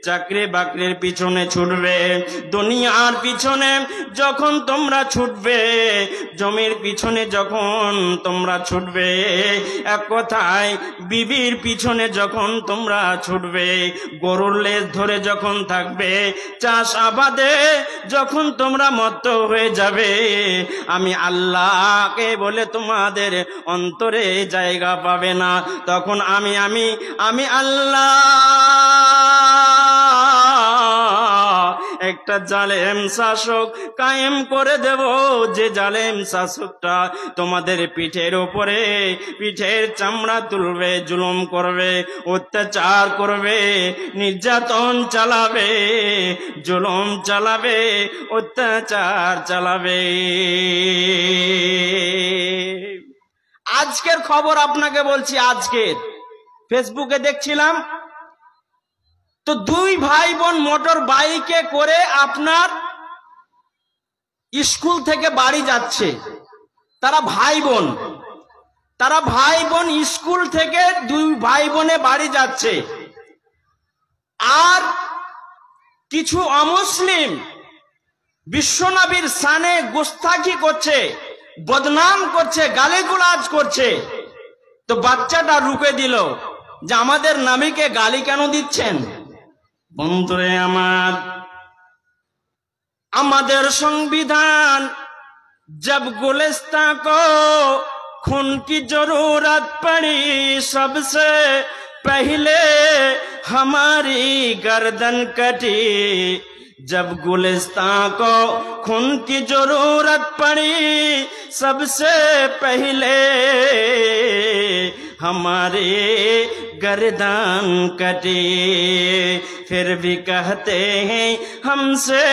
চাকরি বাকরির পিছনে ছুটবে, দুনিয়ার পিছনে যখন তোমরা ছুটবে, জমির পিছনে যখন তোমরা ছুটবে, এক কথায় বিবির পিছনে যখন তোমরা ছুটবে, গরুর লেজ ধরে যখন থাকবে, চাষ আবাদে যখন তোমরা মত্ত হয়ে যাবে, আমি আল্লাহকে বলে তোমাদের অন্তরে জায়গা পাবে না। তখন আমি আল্লাহ একটা জালেম শাসক কায়েম করে দেব, যে জালেম শাসকটা তোমাদের পিঠের উপরে পিঠের চামড়া তুলবে, জুলুম করবে, অত্যাচার করবে, নির্যাতন চালাবে, জুলুম চালাবে, অত্যাচার চালাবে। আজকের খবর আপনাকে বলছি, আজকের ফেসবুকে দেখছিলাম তো দুই ভাই বোন মোটর বাইকে করে আপনার স্কুল থেকে বাড়ি যাচ্ছে। তারা ভাই বোন স্কুল থেকে দুই ভাই বোনে বাড়ি যাচ্ছে। আর কিছু অমুসলিম বিশ্বনবীর শানে গোস্তাখি করছে, বদনাম করছে, গালিগুলাজ করছে। তো বাচ্চাটা রুকে দিল যে আমাদের নবীকে গালি কেন দিচ্ছেন? বন্ধুরে আমার, আমাদের সংবিধান जब गुलिस्तां को खून की जरूरत पड़ी सबसे पहले हमारी गर्दन कटी। जब गुलिस्तां को खून की जरूरत पड़ी सबसे पहले हमारी गर्दन कटी। फिर भी कहते हैं हमसे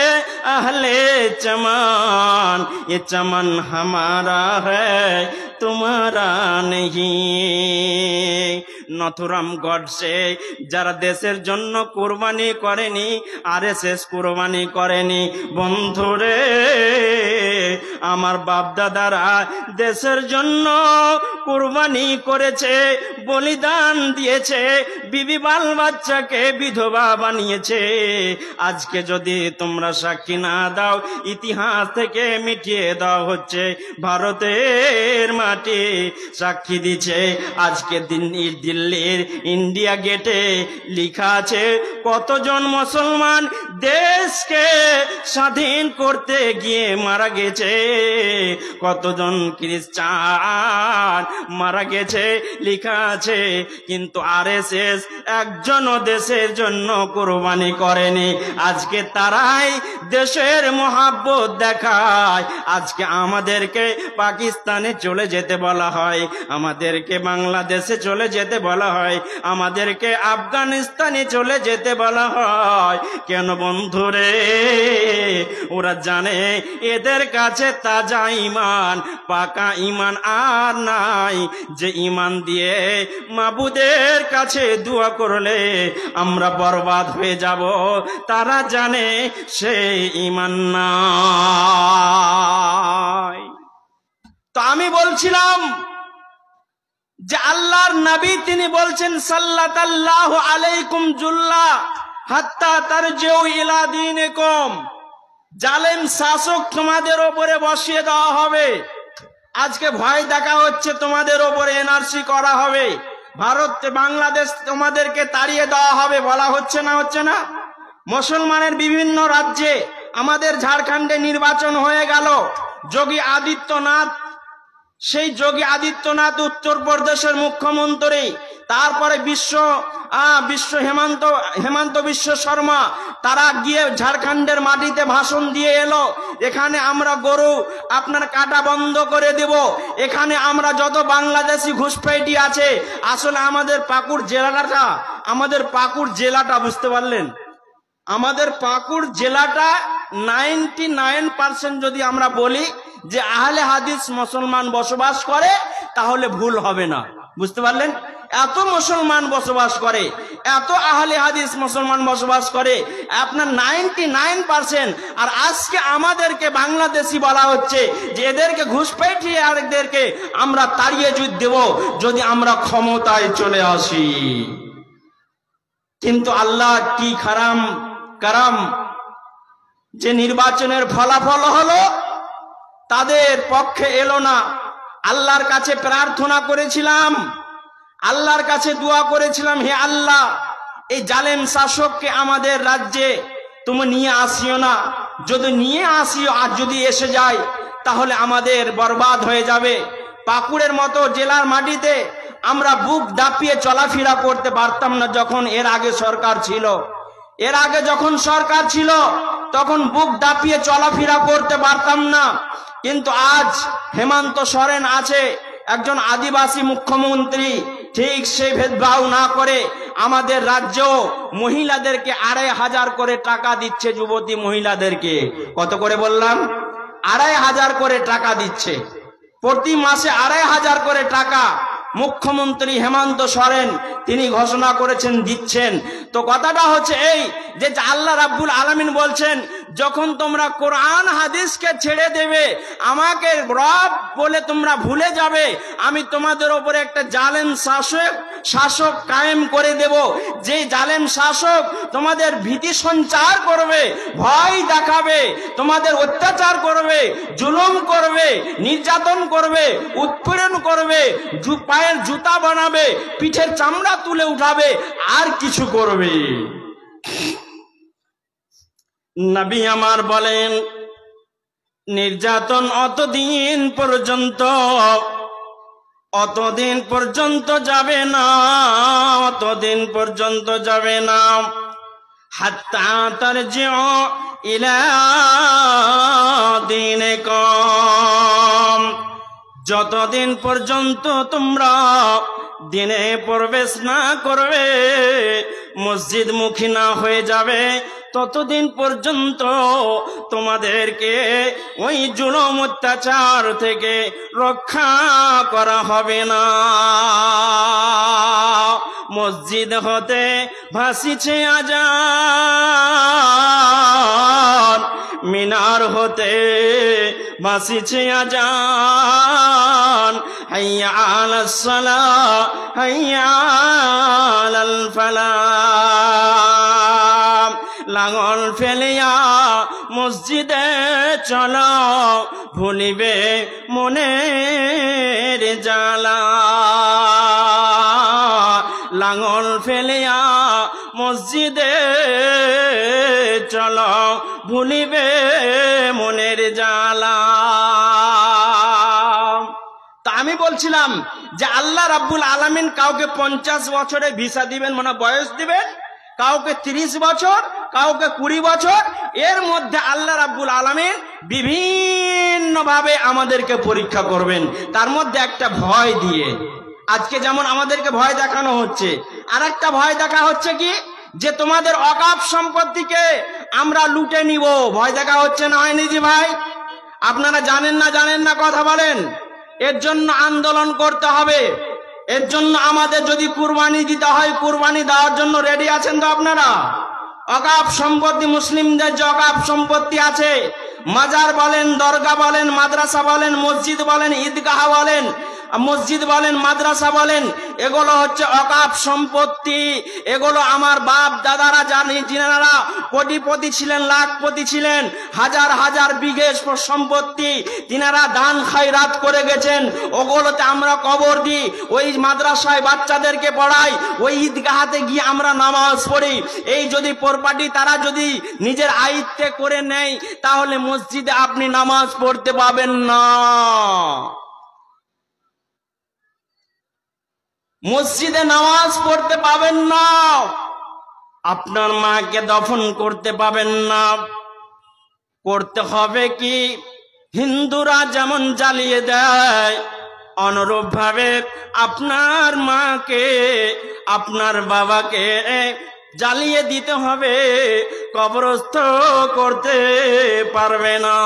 अहले चमन, ये चमन हमारा है तुम्हारा नहीं। নথুরাম গডসে যারা দেশের জন্য কুরবানি করেনি, আরএসএস কুরবানি করেনি। বন্ধুরে আমার বাপ দাদারা দেশের জন্য কুরবানি করেছে, বলিদান দিয়েছে, বিবি বাল বাচ্চাকে বিধবা বানিয়েছে। আজকে যদি তোমরা সাক্ষী না দাও, ইতিহাস থেকে মিটিয়ে দেওয়া হচ্ছে। ভারতের মাটি সাক্ষী দিচ্ছে। আজকে দিল্লির ইন্ডিয়া গেটে লেখা আছে কতজন মুসলমান দেশকে স্বাধীন করতে গিয়ে মারা গেছে, কতজন খ্রিস্টান মারা গেছে, লেখা আছে। কিন্তু আরএসএস একজনও দেশের জন্য কুরবানি করেনি। আজকে তারাই দেশের মহাব্বত দেখায়। আজকে আমাদেরকে পাকিস্তানে চলে যেতে বলা হয়, আমাদেরকে বাংলাদেশে চলে যেতে বলা হয়, আমাদেরকে আফগানিস্তানে চলে যেতে বলা হয়। কেন বন্ধুরে? ওরা জানে এদের কাছে তাজা ঈমান, পাকা ঈমান আর নাই, যে ঈমান দিয়ে মাবুদের কাছে দোয়া করলে আমরা বরবাদ হয়ে যাব। তারা জানে সেই ঈমান নাই। তো আমি বলছিলাম যে আল্লাহর নবী তিনি বলছেন সাল্লাল্লাহু আলাইকুম জুল্লা হাত্তা তারজিউ ইলা দীনিকুম, জালেম শাসক তোমাদের উপরে বসিয়ে দেওয়া হবে। আজকে ভয় দেখা হচ্ছে তোমাদের উপরে এনআরসি করা হবে, ভারত বাংলাদেশ তোমাদেরকে তাড়িয়ে দেওয়া হবে বলা হচ্ছে না? হচ্ছে না? মুসলমানের বিভিন্ন রাজ্যে, আমাদের ঝাড়খণ্ডে নির্বাচন হয়ে গেল, যোগী আদিত্যনাথ, সেই যোগী আদিত্যনাথ উত্তরপ্রদেশের মুখ্যমন্ত্রী, তারপরে বিশ্ব হেমন্ত বিশ্ব শর্মা, তারা গিয়ে ঝাড়খণ্ডের মাটিতে ভাষণ দিয়ে এলো, এখানে আমরা গরু আপনার কাটা বন্ধ করে দেব, এখানে আমরা যত বাংলাদেশি ঘুষপেটি আছে। আসলে আমাদের পাকুড় জেলাটা বুঝতে পারলেন, আমাদের পাকুড় জেলাটা 99% যদি আমরা বলি যে আহলে হাদিস মুসলমান বসবাস করে, তাহলে ভুল হবে না। বুঝতে পারলেন? এত মুসলমান বসবাস করে, এত আহলে হাদিস মুসলমান বসবাস করে, আপনার 99%। আর আজকে আমাদেরকে বাংলাদেশি বলা হচ্ছে যে এদেরকে ঘুষপেটি আর এদেরকে আমরা তাড়িয়ে দেব যদি আমরা ক্ষমতায় চলে আসি। কিন্তু আল্লাহ কি কারাম, যে নির্বাচনের ফলাফল হলো তাদের পক্ষে এলো না। আল্লাহর কাছে প্রার্থনা করেছিলাম, আল্লাহর কাছে দোয়া করেছিলাম, হে আল্লাহ এই জালেম শাসককে আমাদের রাজ্যে তুমি নিয়ে আসিও না। যদি নিয়ে আসিও আর যদি এসে যায় তাহলে আমাদের বরবাদ হয়ে যাবে। পাকুড়ের মতো জেলার মাটিতে আমরা বুক দাপিয়ে চলাফেরা করতে পারতাম না যখন এর আগে সরকার ছিল। এর আগে যখন সরকার ছিল তখন বুক দাপিয়ে চলাফেরা করতে পারতাম না, কিন্তু আজ হেমন্ত সোরেন আছে, একজন আদিবাসী মুখ্যমন্ত্রী, ঠিক সেই ভেদভাব না করে আমাদের রাজ্য মহিলাদেরকে ২৫০০ করে টাকা দিচ্ছে। যুবতী মহিলাদেরকে কত করে বললাম? ২৫০০ করে টাকা দিচ্ছে, প্রতি মাসে ২৫০০ করে টাকা মুখ্যমন্ত্রী হেমন্ত সোরেন তিনি ঘোষণা করেছেন, দিচ্ছেন। তো কথাটা হচ্ছে এই যে আল্লাহ রাব্বুল আলামিন বলছেন, যখন তোমরা কোরআন হাদিসকে ছেড়ে দেবে, আমাকে রব বলে তোমরা ভুলে যাবে, আমি তোমাদের উপরে একটা জালেম শাসক কায়েম করে দেব, যে জালেম শাসক তোমাদের ভীতি সঞ্চার করবে, ভয় দেখাবে, তোমাদের অত্যাচার করবে, জুলুম করবে, নির্যাতন করবে, উৎপীড়ন করবে, পায়ের জুতা বানাবে, পিঠের চামড়া তুলে উঠাবে, আর কিছু করবে। নবী আমার বলেন, নির্যাতন অতদিন পর্যন্ত যাবে না, অতদিন পর্যন্ত যাবে না, হাত্তা তারজিউ ইলা দীনিকুম, যতদিন পর্যন্ত তোমরা দিনে প্রবেশ না করবে, মসজিদ মুখী না হয়ে যাবে, ততদিন পর্যন্ত তোমাদেরকে ওই জুলুম অত্যাচার থেকে রক্ষা করা হবে না। মসজিদ হতে ভাসিছে আযান, মিনার হতে ভাসিছে আযান, হাইয়া আলাস সালাহ হাইয়া আলাল ফালাহ, লাঙল ফেলিয়া মসজিদে চলো, ভুলিবে মনের জ্বালা, লাঙল ফেলিয়া মসজিদে চলো, ভুলিবে মনের জ্বালা। তা আমি বলছিলাম যে আল্লাহ রাব্বুল আলামিন কাউকে 50 বছরে ভিসা দিবেন, মানে বয়স দিবেন, কাউকে 30 বছর, কাউকে 20 বছর, এর মধ্যে আল্লাহ রাব্বুল আলামিন বিভিন্ন ভাবে আমাদেরকে পরীক্ষা করবেন, তার মধ্যে একটা ভয় দিয়ে। আজকে যেমন আমাদেরকে ভয় দেখানো হচ্ছে, আর একটা ভয় দেখা হচ্ছে কি, যে তোমাদের অকাপ সম্পত্তিকে আমরা লুটে নিব, ভয় দেখা হচ্ছে না হয়নি জি ভাই? আপনারা জানেন না কথা বলেন। এর জন্য আন্দোলন করতে হবে, এর জন্য আমাদের যদি কুরবানি দিতে হয়, কুরবানি দেওয়ার জন্য রেডি আছেন তো আপনারা? অকাপ সম্পত্তি, মুসলিমদের যে অকাপ সম্পত্তি আছে, মাজার বলেন, দরগা বলেন, মাদ্রাসা বলেন, মসজিদ বলেন, ঈদগাহ বলেন, মসজিদ বলেন, মাদ্রাসা বলেন, এগুলো হচ্ছে অকাপ সম্পত্তি। এগুলো আমার বাপ দাদারা যিনারা কোটিপতি ছিলেন, লাখপতি ছিলেন, হাজার হাজার বিঘে সম্পত্তি তিনারা দান খায়রাত করে গেছেন, ওগুলোতে আমরা কবর দিই, ওই মাদ্রাসায় বাচ্চাদেরকে পড়াই, ওই ঈদগাহাতে গিয়ে আমরা নামাজ পড়ি। এই যদি প্রপার্টি তারা যদি নিজের আয়ত্তে করে নেয়, তাহলে মসজিদে আপনি নামাজ পড়তে পাবেন না, মসজিদে নামাজ পড়তে পাবেন না, আপনার মাকে দফন করতে পাবেন না। করতে হবে কি, হিন্দুরা যেমন জ্বালিয়ে দেয়, অনুরূপ ভাবে আপনার মাকে, আপনার বাবাকে জ্বালিয়ে দিতে হবে, কবরস্থ করতে পারবে না।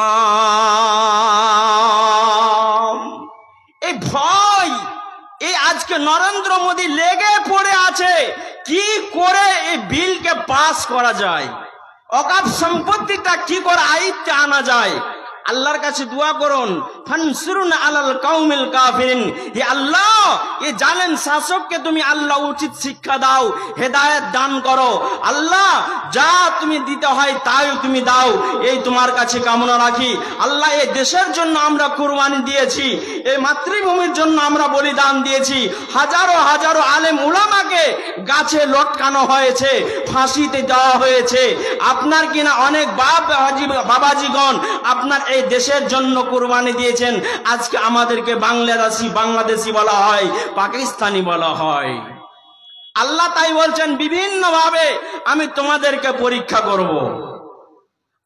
এই ভয়, এই আজকে নরেন্দ্র মোদী লেগে পড়ে আছে কি করে এই বিলকে পাস করা যায়, অকাপ সম্পত্তিটা কি করে আয়ত্তে আনা যায়। আল্লাহর কাছে দোয়া করুন, ফানসুরনা আলাল কাউমিল কাফিরিন, হে আল্লাহ এই জালেম শাসককে তুমি আল্লাহ উচিত শিক্ষা দাও, হেদায়েত দান করো আল্লাহ, যা তুমি দিতে হয় তাই তুমি দাও, এই তোমার কাছে কামনা রাখি। আল্লাহ এই দেশের জন্য আমরা কুরবানি দিয়েছি, এই মাতৃভূমির জন্য আমরা বলিদান দিয়েছি, হাজারো হাজারো আলেম উলামাকে গাছে লটকানো হয়েছে, ফাঁসিতে দেওয়া হয়েছে, আপনার কিনা অনেক বাবাজিগণ আপনার এই দেশের জন্য কুরবানি দিয়েছেন। আজকে আমাদেরকে বাংলাদেশি বলা হয়, পাকিস্তানি বলা হয়। আল্লাহ তাই বলছেন বিভিন্ন ভাবে আমি তোমাদেরকে পরীক্ষা করব।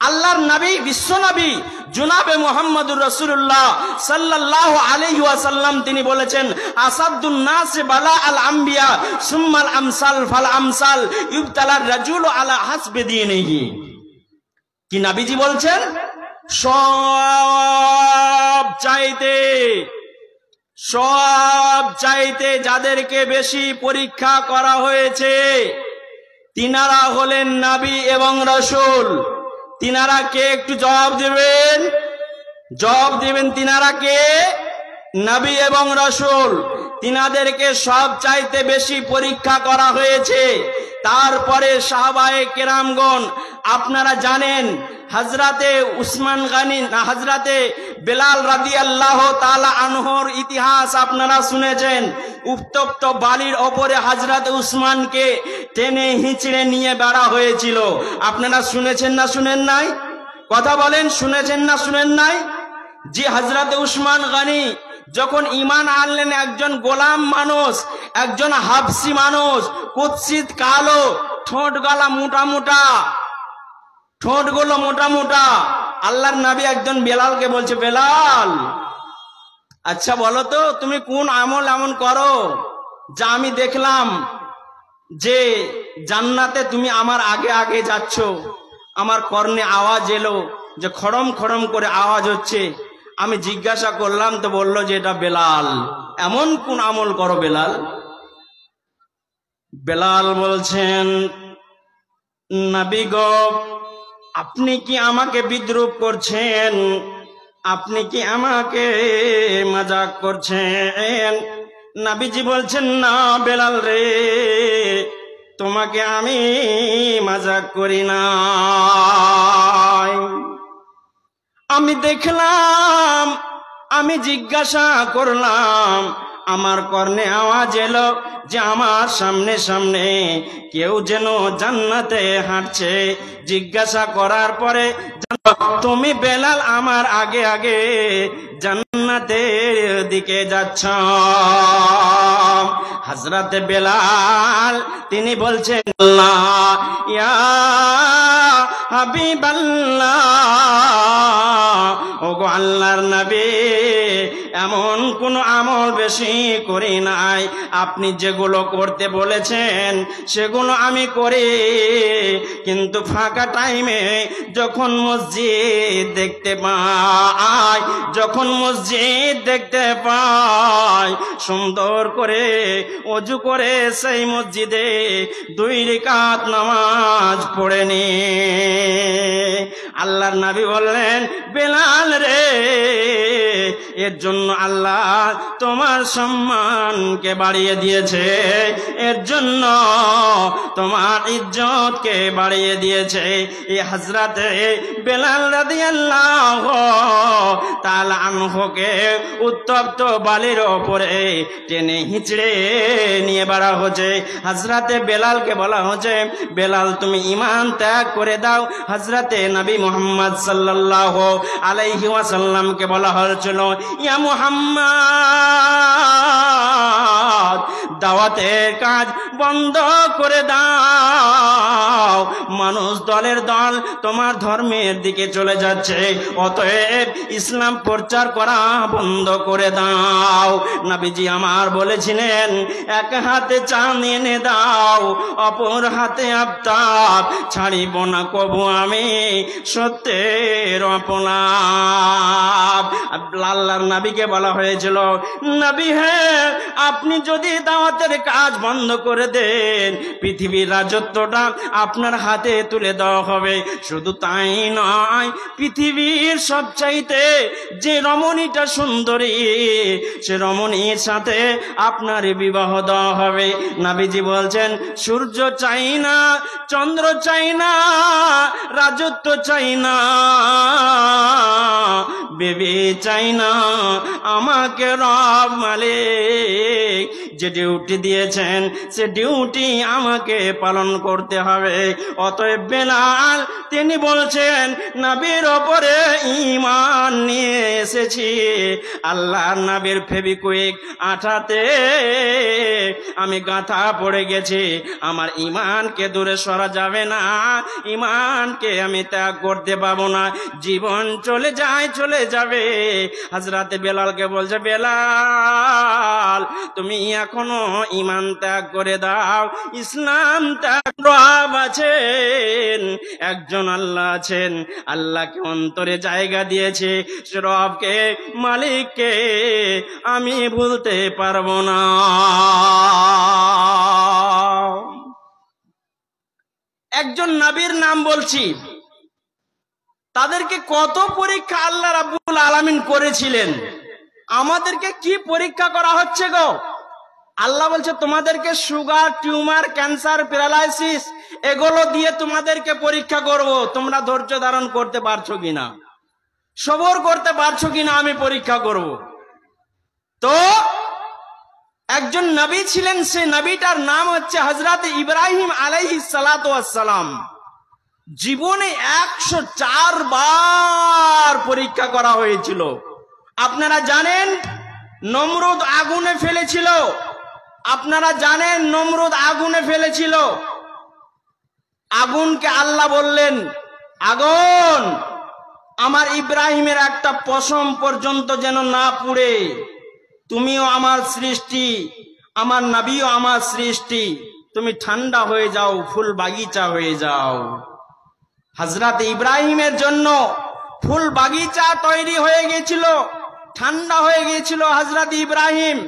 আল্লাহর নবী, বিশ্ব নবী জনাবে মুহাম্মদুর রাসূলুল্লাহ সাল্লাল্লাহু আলাইহি ওয়াসাল্লাম তিনি বলেছেন, আসাদুন নাস বালা আল আম্বিয়া সুম্মাল আমসাল ফাল আমসাল ইবতালার রাজুলু আলা হাসবি দীনিহি। কি নবীজি বলছেন? সব চাইতে যাদেরকে বেশি পরীক্ষা করা হয়েছে তিনারা হলেন নবী এবং রাসূল। তিনারা কে? একটু জবাব দেবেন তিনারা কে? নবী এবং রাসূল। তিনাদেরকে সব চাইতে বেশি পরীক্ষা করা হয়েছে। তারপরে সাহাবায়ে কেরামগণ, আপনারা জানেন হযরতে উসমান গনি না হযরতে বেলাল রাদিয়াল্লাহু তাআলা আনহুর ইতিহাস আপনারা শুনেছেন। উত্তপ্ত বালির ওপরে হযরতে উসমানকে টেনে হিঁচড়ে নিয়ে বেড়া হয়েছিল। আপনারা শুনেছেন না শুনেন নাই? কথা বলেন, শুনেছেন না শুনেন নাই? যে হযরতে উসমান গনি যখন ঈমান আনলেন, একজন গোলাম মানুষ, একজন হাবশি মানুষ, কুৎসিত কালো, ঠোঁটগুলো মোটা মোটা। আল্লাহর নবী একজন বেলালকে বলছে, বেলাল আচ্ছা বলো তো তুমি কোন আমল এমন করো যা আমি দেখলাম যে জান্নাতে তুমি আমার আগে আগে যাচ্ছ। আমার কর্ণে আওয়াজ এলো যে খড়ম খড়ম করে আওয়াজ হচ্ছে। আমি জিজ্ঞাসা করলাম তো বললো যে এটা বেলাল। এমন কোন আমল করো বেলাল? বেলাল বলছেন, নবী গো, আপনি কি আমাকে বিদ্রূপ করছেন? আপনি কি আমাকে মজাক করছেন? নবীজি বলছেন, না বেলাল রে, তোমাকে আমি মজাক করি না। আমি দেখলাম, আমি জিজ্ঞাসা করলাম, আমার কর্ণে আওয়াজ এলো যে আমার সামনে সামনে কেউ যেন জান্নাতে হাঁটছে। জিজ্ঞাসা করার পরে তুমি বেলাল আমার আগে আগে জান্নাতের দিকে যাচ্ছ। হযরতে বেলাল তিনি বলছেন, আল্লাহ ইয়া হাবিবাল্লাহ, ওগো আল্লাহর নবী, এমন কোন আমল বেশি করি নাই। আপনি যেগুলো করতে বলেছেন সেগুলো আমি করি, কিন্তু ফাঁকা টাইমে যখন মসজিদ দেখতে পাই, সুন্দর করে ওযু করে সেই মসজিদে 2 রাকাত নামাজ পড়ে নি। আল্লাহর নবী বললেন, বেলাল রে, এর জন্য আল্লাহ তোমার সম্মানকে বাড়িয়ে দিয়েছে, এর জন্য তোমার ইজ্জতকে বাড়িয়ে দিয়েছে। এই হযরতে বেলাল রাদিয়াল্লাহু তাআলা আনহুকে উত্তপ্ত বালির ওপরে টেনে হিঁচড়ে নিয়ে বেড়া হচ্ছে। হযরতে বেলালকে বলা হচ্ছে, বেলাল তুমি ঈমান ত্যাগ করে দাও। হযরতে নবী মুহাম্মদ সাল্লাল্লাহু আলাইহি ওয়াসাল্লামকে বলা হয়েছিল, ইয়া মুহাম্মদ, দাওয়াতের কাজ বন্ধ করে দাও। মানুষ দলের দল তোমার ধর্মের দিকে চলে যাচ্ছে, অতএব ইসলাম প্রচার করা বন্ধ করে দাও। নবীজি আমার বলেছিলেন, এক হাতে চাঁদ এনে দাও, অপর হাতে আফতাব, ছাড়িব না কবু আমি সত্যের অপলাপ। আল্লাহর নবীকে বলা হয়েছিল, নবী হ্যাঁ, আপনি যদি দাওয়াতের কাজ বন্ধ করে দেন, পৃথিবীর রাজত্বটা আপনার হাতে তুলে দেওয়া হবে। শুধু তাই নয়, পৃথিবীর সবচাইতে যে রমণীটা সুন্দরী, সে রমণীর সাথে আপনার বিবাহ দেওয়া হবে। নবীজি বলছেন, সূর্য চাই না, চন্দ্র চাই না, রাজত্ব চাই না, বেবি চাই না, আমাকে রব মালিক যে ডিউটি দিয়েছেন সে ডিউটি আমাকে পালন করতে হবে। অতএব বেলাল তিনি বলছেন, নবীর ওপরে ঈমান নিয়ে এসেছি, আল্লাহর নবীর ফেবিকুইক আঠাতে আমি গাঁথা পড়ে গেছি, আমার ঈমানকে দূরে সরা যাবে না, ঈমানকে আমি ত্যাগ করতে পাবো না, জীবন চলে যাবে। হযরত বেলালকে বলছে, বেলাল তুমি এখনো ঈমান ত্যাগ করে দাও, ইসলাম ত্যাগ। রব আছেন, একজন আল্লাহ আছেন, আল্লাহকে অন্তরে জায়গা দিয়েছে, সে রবকে, মালিককে আমি ভুলতে পারবো না। একজন নবীর নাম বলছি, তাদেরকে কত পরীক্ষা আল্লাহ রাব্বুল আলামিন করেছিলেন, আমাদেরকে কি পরীক্ষা করা হচ্ছে গো? আল্লাহ বলছে তোমাদেরকে সুগার, টিউমার, ক্যান্সার, প্যারালাইসিস এগুলো দিয়ে তোমাদেরকে পরীক্ষা করব, তোমরা ধৈর্য ধারণ করতে পারছো কিনা, সবর করতে পারছো কিনা আমি পরীক্ষা করব। তো একজন নবী ছিলেন, সে নবীটার নাম হচ্ছে হযরত ইব্রাহিম আলাইহিস সালাতু ওয়াস সালাম। জীবনে 104 বার পরীক্ষা করা হয়েছিল। আপনারা জানেন নমরুদ আগুনে ফেলেছিল, আপনারা জানেন নমরুদ আগুনে ফেলেছিল। আগুনকে আল্লাহ বললেন, আগুন আমার ইব্রাহিমের একটা পশম পর্যন্ত যেন না পুড়ে, তুমিও আমার সৃষ্টি, আমার নবীও আমার সৃষ্টি, তুমি ঠান্ডা হয়ে যাও, ফুল বাগিচা হয়ে যাও। হযরত ইব্রাহিমের জন্য ফুল বাগিচা তৈরি হয়ে গেছিল, ঠান্ডা হয়ে গেছিল। হযরত ইব্রাহিম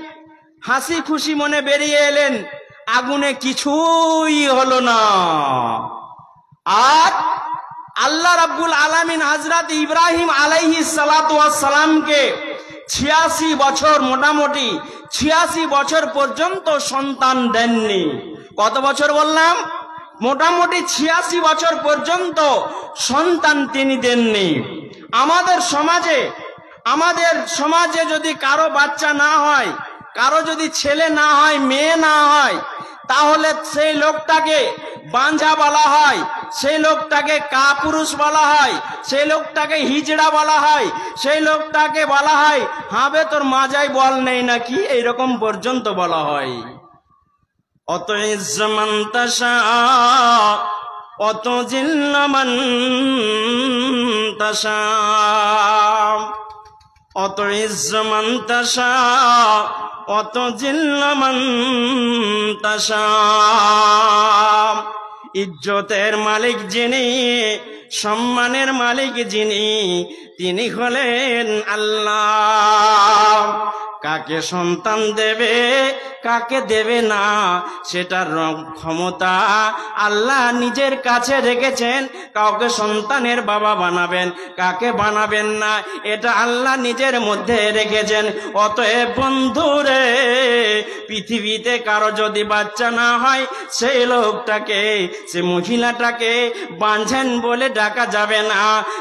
হাসি খুশি মনে বেরিয়ে এলেন, আগুনে কিছুই হলো না। আর আল্লাহ রাব্বুল আলামিন হযরত ইব্রাহিম আলাইহিস সালাতু ওয়াস সালামকে 86 বছর, মোটামুটি 86 বছর পর্যন্ত সন্তান দেননি। কত বছর বললাম? মোটামুটি 86 বছর পর্যন্ত সন্তান তিনি দেননি। আমাদের সমাজে যদি কারো বাচ্চা না হয়, কারো যদি ছেলে না হয়, মেয়ে না হয়, তাহলে সেই লোকটাকে বাঞ্ঝা বলা হয়, সেই লোকটাকে কাপুরুষ বলা হয়, সেই লোকটাকে হিজড়া বলা হয়, সেই লোকটাকে বলা হয় হাবে তোর মাজায় বল নেই নাকি, এইরকম পর্যন্ত বলা হয়। অত ইজ্জমান তাশা অত জিল্লামান তাশা, অত ইজ্জমান তাশা অত জিল্লামান তাশা। ইজ্জতের মালিক যিনি, সম্মানের মালিক যিনি, তিনি হলেন আল্লাহ। কাকে সন্তান দেবে, কাকে দেবে না, সেটার ক্ষমতা আল্লাহ নিজের কাছে রেখেছেন। কাউকে সন্তানের বাবা বানাবেন, কাকে বানাবেন না, এটা আল্লাহ নিজের মধ্যে রেখেছেন। অতএব বন্ধুরে, পৃথিবীতে কারো যদি বাচ্চা না হয়, সেই লোকটাকে, সে মহিলাটাকে বাঞ্ঝেন বলে ডাকা যাবে না,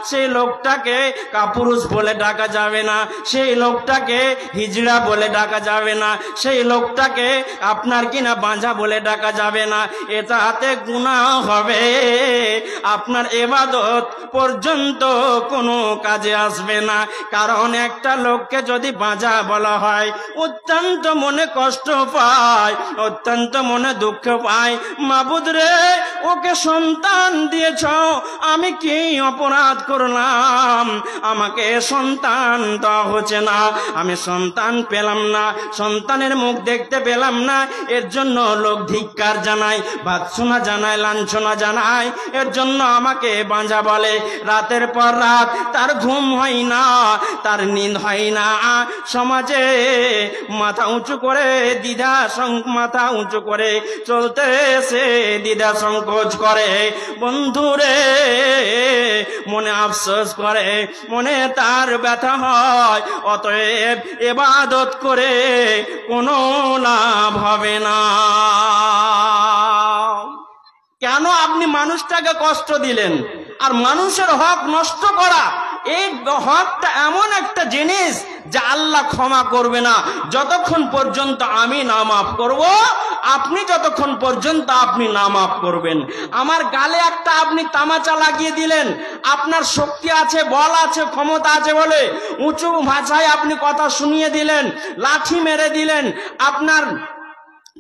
সেই লোকটাকে কাপুরুষ বলে ডাকা যাবে না, সেই লোকটাকে হিজড়া বলে ডাকা যাবে না, সেই লোকটাকে আপনার কিনা বাঁঝা বলে ডাকা যাবে না। এটাতে গুনাহ হবে, আপনার ইবাদত পর্যন্ত কোনো কাজে আসবে না। কারণ একটা লোককে যদি বাঁঝা বলা হয়, অত্যন্ত মনে কষ্ট পায়, অত্যন্ত মনে দুঃখ পায়। মাবুদ রে, ওকে সন্তান দিয়েছ, আমি কি অপরাধ করলাম? আমাকে সন্তান দেওয়া হচ্ছে না, আমি সন্তান পেলাম না, সন্তানের মুখ দেখতে পেলাম না, এর জন্য লোক ধিক্কার জানায়, ভৎসনা জানায়, লাঞ্ছনা জানায়, এর জন্য আমাকে বাঁঝা বলে। রাতের পর রাত তার ঘুম হয় না, তার নিদ হয় না। সমাজে মাথা উঁচু করে মাথা উঁচু করে চলতে এসে দ্বিধা সংকোচ করে। বন্ধুরে, মনে আফসোস করে, মনে তার ব্যথা হয়। অতএব ইবাদত করে কোনো লাভ হবে না। কেন আপনি মানুষটাকে কষ্ট দিলেন? আর মানুষের হক নষ্ট করা এই হকটা এমন একটা জিনিস যে আল্লাহ ক্ষমা করবে না যতক্ষণ পর্যন্ত আমি না মাফ করব, আপনি যতক্ষণ পর্যন্ত আপনি না মাফ করবেন। আমার গালে একটা আপনি তামাচা লাগিয়ে দিলেন, আপনার শক্তি আছে, বল আছে, ক্ষমতা আছে বলে উঁচু ভাষায় আপনি কথা শুনিয়ে দিলেন, লাঠি মেরে দিলেন, আপনার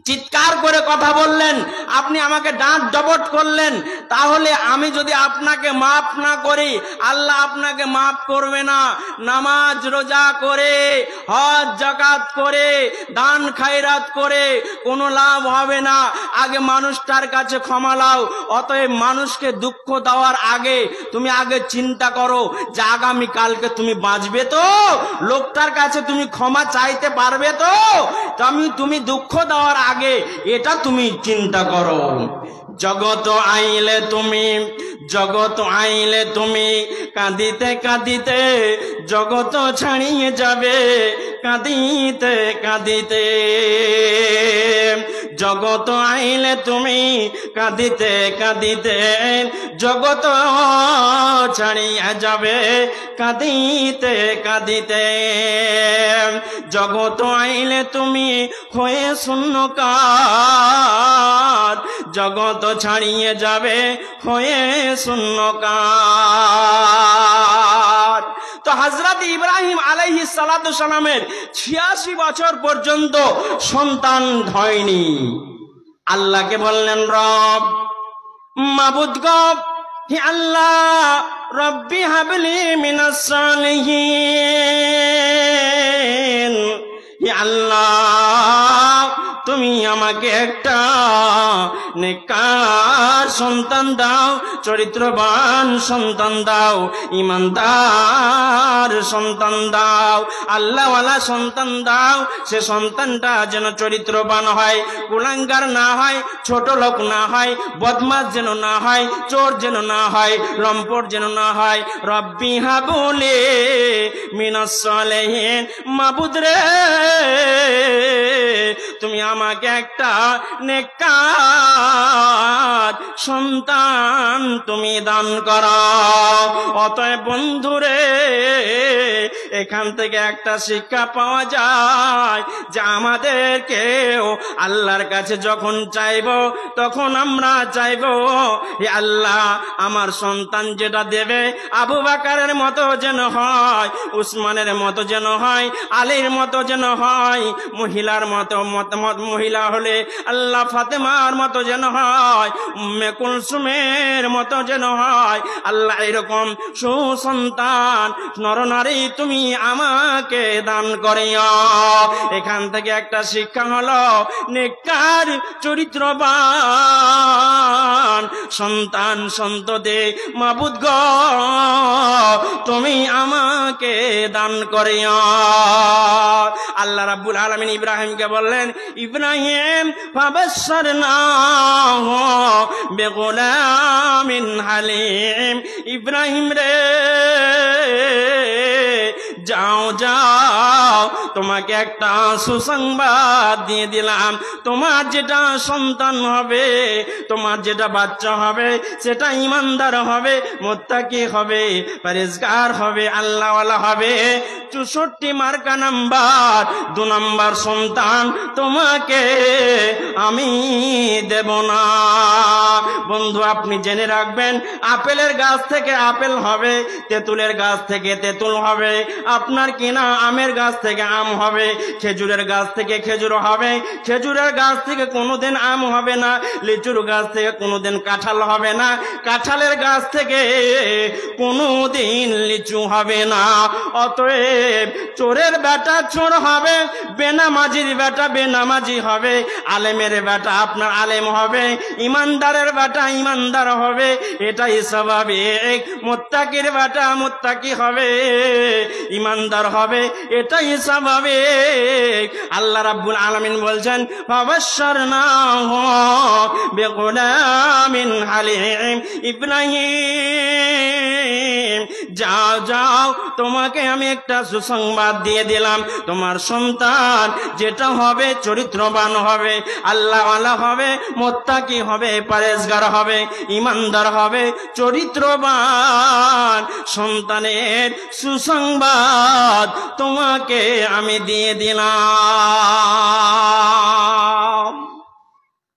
চিৎকার করে কথা বললেন, আপনি আমাকে ডাঁট ডবট করলেন, তাহলে আমি যদি আপনাকে মাফ না করি আল্লাহ আপনাকে মাফ করবে না। নামাজ রোজা করে, হজ যাকাত করে, দান খায়রাত করে কোনো লাভ হবে না। আগে মানুষটার কাছে ক্ষমা লাও। অতএব মানুষকে দুঃখ দেওয়ার আগে তুমি আগে চিন্তা করো যে আগামী কালকে তুমি বাঁচবে তো, লোকটার কাছে তুমি ক্ষমা চাইতে পারবে তো, তুমি দুঃখ দেওয়ার আগে এটা তুমি চিন্তা করো। জগত আইলে তুমি কাঁদিতে কাঁদিতে জগত ছাড়িয়ে যাবে, কাঁদিতে কাঁদিতে। জগত আইলে তুমি কাঁদিতে কাঁদিতে জগত ছাড়িয়ে যাবে, কাঁদিতে কাঁদিতে। জগত আইলে তুমি হয়ে শূন্যকার, জগত ছাড়িয়ে যাবে হয়ে শূন্যকার। তো হযরত ইব্রাহিম আলাইহিস সালাতু সালামের 86 বছর পর্যন্ত সন্তান হয়নি। আল্লাহকে বললেন রব, মাবুদ গো, হে আল্লাহ, রব্বি হাবলি মিনাস সালিহিন, হে আল্লাহ তুমি আমাকে একটা নেককার সন্তান দাও, চরিত্রবান সন্তান দাও, ইমানদার সন্তান দাও, আল্লাহওয়ালা সন্তান দাও। সে সন্তানটা যেন চরিত্রবান হয়, কুলাঙ্গার না হয়, ছোট লোক না হয়, বদমাশ যেন না হয়, চোর যেন না হয়, লম্পট যেন না হয়। রব্বি হাবলি মিনাস সালিহিন, মাবুদ রে তুমি আমাকে একটা নেককার সন্তান তুমি দান করো। অতএব বন্ধুরে, এখান থেকে একটা শিক্ষা পাওয়া যায় যে আমাদেরকেও আল্লাহর কাছে যখন চাইব তখন আমরা চাইব, হে আল্লাহ আমার সন্তান যেটা দেবে আবু বকরের মতো যেন হয়, উসমানের মতো যেন হয়, আলীর মতো যেন হয়, মহিলার মতো মহিলা হলে আল্লাহ ফাতেমার মতো যেন হয়, উম্মে কুলসুমের মতো যেন হয়। আল্লাহ এরকম সুসন্তান নরনারী তুমি আমাকে দান করিও। এখান থেকে একটা শিক্ষা হলো নেককার চরিত্রবান সন্তান সন্ততি মাবুদ গো তুমি আমাকে দান করিও। আল্লাহ রাব্বুল আলামিন ইব্রাহিমকে বললেন, ইব্রাহিম ফাবাশশারনাহু বিগুলামিন হালিম, ইব্রাহিম রে যাও যাও, তোমাকে একটা সুসংবাদ দিয়ে দিলাম, তোমার যেটা সন্তান হবে, তোমার যেটা বাচ্চা হবে সেটা ইমানদার হবে, মুত্তাকি হবে, পরেজগার হবে, আল্লাহওয়ালা হবে। 64 মার্কা নাম্বার 2 নাম্বার সন্তান তোমাকে আমি দেব না। বন্ধু আপনি জেনে রাখবেন, আপেলের গাছ থেকে আপেল হবে, তেঁতুলের গাছ থেকে তেঁতুল হবে, আপনার কিনা আমের গাছ থেকে আম হবে, খেজুরের গাছ থেকে খেজুর হবে, খেজুরের গাছ থেকে কোনোদিন আম হবে না, লিচুর গাছ থেকে কোনোদিন কাঁঠাল হবে না, কাঁঠালের গাছ থেকে কোনোদিন লিচু হবে না। অতএব চোরের বেটা চোর হবে, বেনামাজির বেটা বেনামাজি হবে, আলেমের বেটা আপনার আলেম হবে, ইমানদারের বেটা ইমানদার হবে, এটাই স্বাভাবিক। মুত্তাকির বেটা মুত্তাকি হবে, ইমানদার হবে, এটাই স্বাভাবিক। আল্লাহ রাব্বুল আলামিন বলছেন, ফাবাশশারনাহু বিগুলামিন হালিম, ইব্রাহিম যাও যাও, তোমাকে আমি একটা সুসংবাদ দিয়ে দিলাম, তোমার সন্তান যেটা হবে চরিত্রবান হবে, আল্লাহওয়ালা হবে, মুত্তাকি হবে, পরেজগার হবে, ঈমানদার হবে, চরিত্রবান সন্তানের সুসংবাদ তোমাকে আমি দিয়ে দিলাম।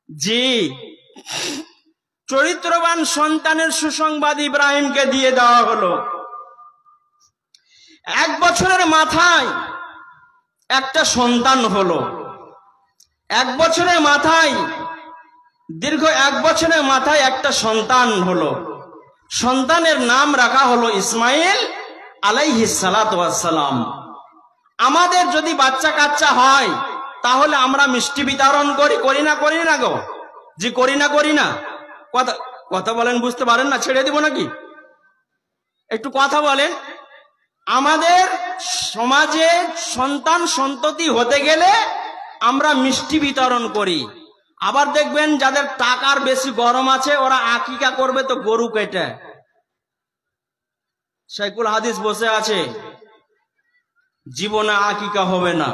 জি, চরিত্রবান সন্তানের সুসংবাদ ইব্রাহিমকে দিয়ে দেওয়া হলো। 1 বছরের মাথায় একটা সন্তান হলো। 1 বছরের মাথায়, দীর্ঘ 1 বছরের মাথায় একটা সন্তান হলো। সন্তানের নাম রাখা হলো ইসমাইল আলাইহিস সালাতু ওয়াস সালাম। আমাদের যদি বাচ্চা কাচ্চা হয় তাহলে আমরা মিষ্টি বিতরণ করি না গো? জি, করি না? কথা বলেন, বুঝতে পারেন না? ছেড়ে দিব নাকি? একটু কথা বলেন। আমাদের সমাজে সন্তান সন্ততি হতে গেলে আমরা মিষ্টি বিতরণ করি। আবার দেখবেন যাদের টাকার বেশি গরম আছে ওরা আকিকা করবে তো গরু কেটে। শাইখুল হাদিস বসে আছে, জীবনে আকিকা হবে না।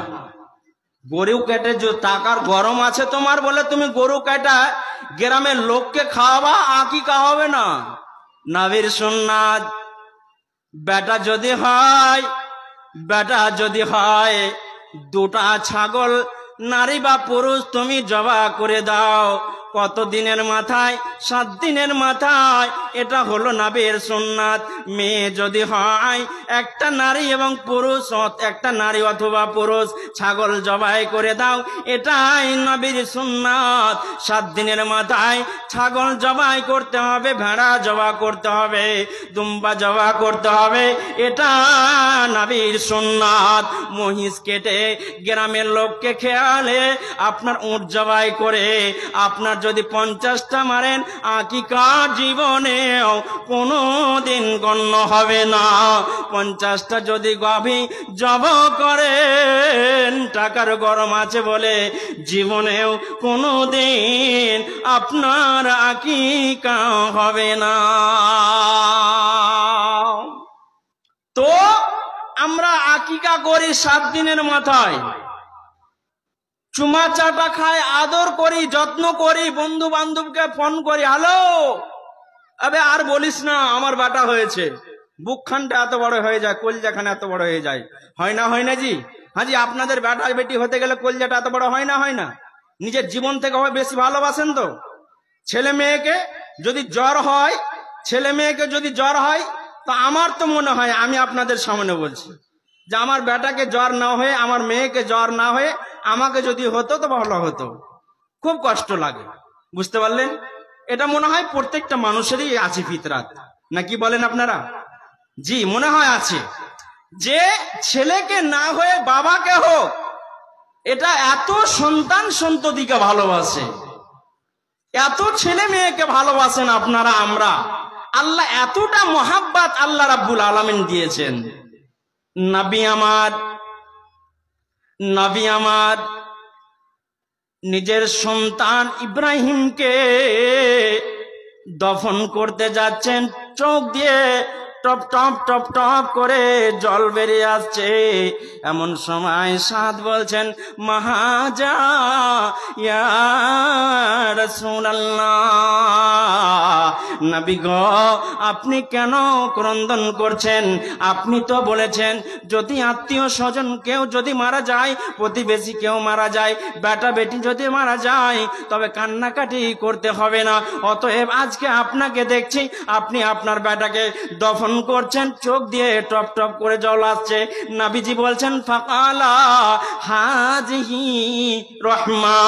গরু কেটে যে টাকার গরম আছে তোমার বলে তুমি গরু কেটে গ্রামের লোককে খাওয়াবা, আকিকা হবে না। নবীর সুন্নাত, বেটা যদি হয় 2টা ছাগল নারী বা পুরুষ তুমি জবাই করে দাও। কত দিনের মাথায়? 7 দিনের মাথায়। এটা হলো নবীর সুন্নাত। মেয়ে যদি হয় একটা নারী এবং পুরুষ, একটা নারী অথবা পুরুষ ছাগল জবাই করে দাও, এটাই নবীর সুন্নাত। 7 দিনের মাথায় ছাগল জবাই করতে হবে, ভেড়া জবাই করতে হবে, দুম্বা জবাই করতে হবে, এটা নবীর সুন্নাত। মহিষ কেটে গ্রামের লোককে খেয়ালে আপনার উট জবাই করে আপনার যদি 50টা মারেন, আকিকা জীবনেও কোনোদিন গণ্য হবে না। 50টা যদি গাভী জবাই করেন টাকার গরম আছে বলে, জীবনেও কোনোদিন আপনার আকিকা হবে না। তো আমরা আকিকা করি 7 দিনের মাথায়, চুমা চাটা খাই, আদর করি, যত্ন করি, বন্ধু বান্ধবকে ফোন করি, হ্যালো আবে আর বলিস না আমার বেটা হয়েছে। বুকখানটা এত বড় হয়ে যায়, কলজাখানে এত বড় হয়ে যায়, হয় না জি? হ্যাঁ জি, আপনাদের বেটা বেটি হতে গেলে কলজাটা এত বড় হয় না? নিজের জীবন থেকে বেশি ভালোবাসেন তো। ছেলে মেয়েকে যদি জ্বর হয়, তো আমার তো মনে হয়, আমি আপনাদের সামনে বলছি যে আমার বেটাকে জ্বর না হয়ে, আমার মেয়েকে জ্বর না হয়ে আমাকে যদি হতো তো ভালো হতো। খুব কষ্ট লাগে, বুঝতে পারলেন? এটা মনে হয় প্রত্যেকটা মানুষেরই আছে ফিতরাত, নাকি বলেন আপনারা? জি, মনে হয় আছে যে ছেলেকে না হয়ে বাবাকে হোক, এটা এত সন্তান সন্ততিকে ভালোবাসে, এত ছেলে মেয়েকে ভালোবাসেন আপনারা, আমরা। আল্লাহ এতটা মহাব্বত আল্লাহ রাব্বুল আলামিন দিয়েছেন। নবী আমার নিজের সন্তান ইব্রাহিমকে দফন করতে যাচ্ছেন, চোখ দিয়ে টপ টপ টপ টপ করে জল বেরিয়ে আসছে। এমন সময় সাদ বলছেন, মাহাজা ইয়া রাসূলুল্লাহ, নবী গো আপনি কেন ক্রন্দন করছেন? আপনি তো বলেছেন যদি আত্মীয় স্বজন কেউ যদি মারা যায়, প্রতিবেশী কেউ মারা যায়, বেটা বেটি যদি মারা যায়, তবে কান্নাকাটি করতে হবে না। অতএব আজকে আপনাকে দেখছি আপনি আপনার বেটাকে দফন করছেন, চোখ দিয়ে টপ টপ করে জল আসছে। নবীজি বলছেন, ফাকালা হাজিহি রহমা,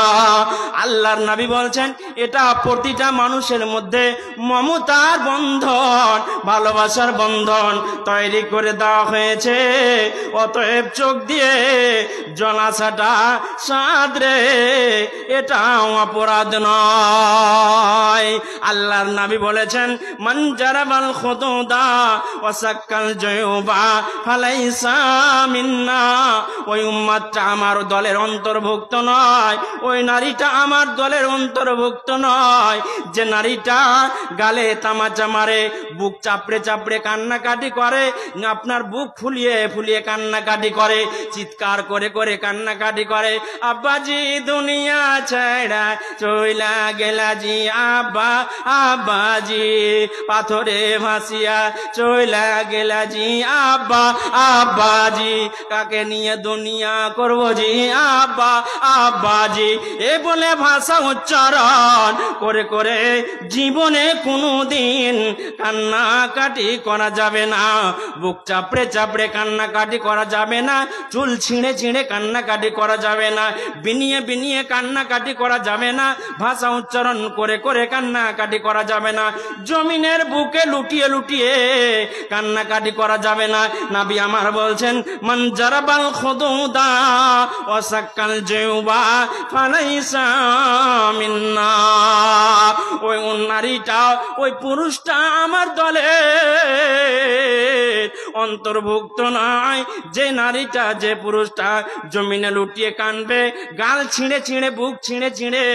আল্লাহর নবী বলছেন এটা প্রতিটা মানুষের মধ্যে মমতার বন্ধন, ভালোবাসার বন্ধন তৈরি করে দেওয়া হয়েছে। অতএব চোখ দিয়ে জল আসাটা সাদরে এটা অপরাধ নয়। আল্লাহর নবী বলেছেন, মান জারাবাল খুদুদা ওয়াসাক্কাল জয়ুবা ফালাইসা মিন্না, ওই উম্মাতটা আমার দলের অন্তর্ভুক্ত নয়, ওই নারীটা আমার দলের অন্তর্ভুক্ত নয়। যে নারীটা গালে তামাচা মারে, বুক চাপড়ে চাপড়ে কান্নাকাটি করে, আপনার বুক ফুলিয়ে ফুলিয়ে কান্নাকাটি করে, চিৎকার করে করে কান্নাকাটি করে, আব্বাজি দুনিয়া ছেড়া চইলা গেলা জি, আব্বা আব্বাজি পাথরে ভাসিয়া চইলা গেলা জি, আব্বা আব্বাজি কাকে নিয়ে দুনিয়া করবো জি, আব্বা আব্বাজি। এ বলে ভাষা উচ্চারণ করে করে জীবনে কোনোদিন কান্নাকাটি করা যাবে না, বুক চাপড়ে চাপড়ে কান্নাকাটি করা যাবে না, চুল ছিঁড়ে ছিঁড়ে কান্নাকাটি করা যাবে না, বিনিয়ে বিনিয়ে কান্নাকাটি করা যাবে না, ভাষা উচ্চারণ করে করে কান্নাকাটি করা যাবে না, জমিনের বুকে লুটিয়ে লুটিয়ে কান্নাকাটি করা যাবে না। নবী আমার বলছেন, মান জারাবাল খুদুদা ওয়াসাক্কাল জয়ুবা ফালাইসা মিন্না, ওই নারীটা ওই পুরুষটা আমার দলে অন্তর্ভুক্ত নয়। যে নারীটা যে পুরুষটা জমিনে লুটিয়ে কানবে, গাল ছিঁড়ে ছিঁড়ে বুক ছিঁড়ে ছিঁড়ে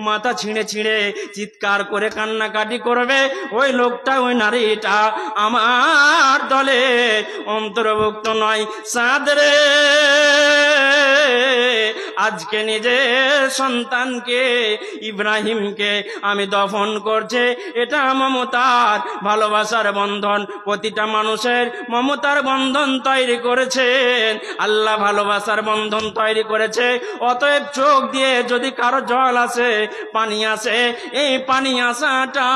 মাথা ছিঁড়ে ছিঁড়ে চিৎকার করে কান্নাকাটি করবে, ওই লোকটা ওই নারীটা আমার দলে অন্তর্ভুক্ত নয়। সাদরে আজকে নিজের সন্তানকে ইব্রাহিমকে আমি দফন করছে, এটা মমতার ভালোবাসার বন্ধন, প্রতিটা মানুষের মমতার বন্ধন তৈরি করেছেন আল্লাহ, ভালোবাসার বন্ধন তৈরি করেছে। অতএব চোখ দিয়ে যদি কারো জল আসে, পানি আসে, এই পানি আসাটা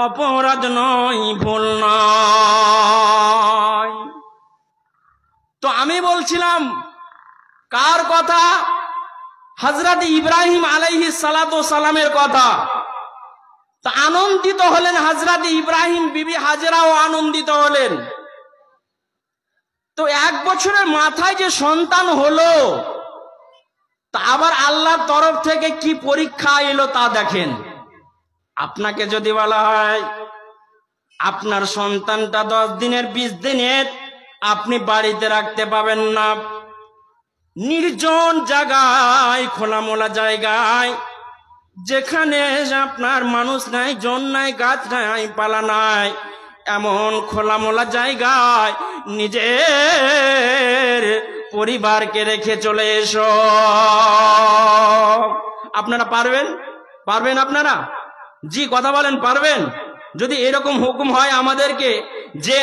অপরাধ নয়, ভুল নয়। তো আমি বলছিলাম কার কথা? হযরত ইব্রাহিম আলাইহিস সালাতু সালামের কথা। তা আনন্দিত হলেন হযরত ইব্রাহিম, বিবি হাজেরাও আনন্দিত হলেন। তো 1 বছরের মাথায় যে সন্তান হলো, তা আবার আল্লাহর তরফ থেকে কি পরীক্ষা এলো তা দেখেন। আপনাকে যদি বলা হয় আপনার সন্তানটা 10 দিনের 20 দিনের আপনি বাড়িতে রাখতে পাবেন না, নির্জন জায়গায়, খোলামোলা জায়গায়, যেখানে আপনার মানুষ নাই, জন নাই, গাছ নাই, পালা নাই, এমন খোলামোলা জায়গায় নিজের পরিবারকে রেখে চলে এসো। আপনারা পারবেন? পারবেন আপনারা? জি কথা বলেন, পারবেন? যদি এরকম হুকুম হয় আমাদেরকে যে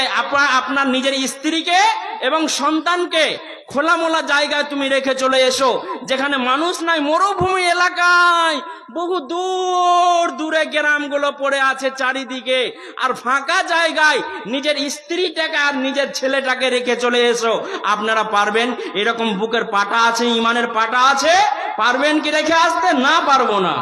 আপনার নিজের স্ত্রীকে এবং সন্তানকে খোলামোলা জায়গায় তুমি রেখে চলে এসো, যেখানে মানুষ নাই, মরুভূমি এলাকায়, বহু দূর দূরে গ্রামগুলো পড়ে আছে চারিদিকে, আর ফাঁকা জায়গায় নিজের স্ত্রীটাকে আর নিজের ছেলেটাকে রেখে চলে এসো, আপনারা পারবেন? এরকম বুকের পাটা আছে, ইমানের পাটা আছে, পারবেন কি রেখে আসতে? না, পারবো না।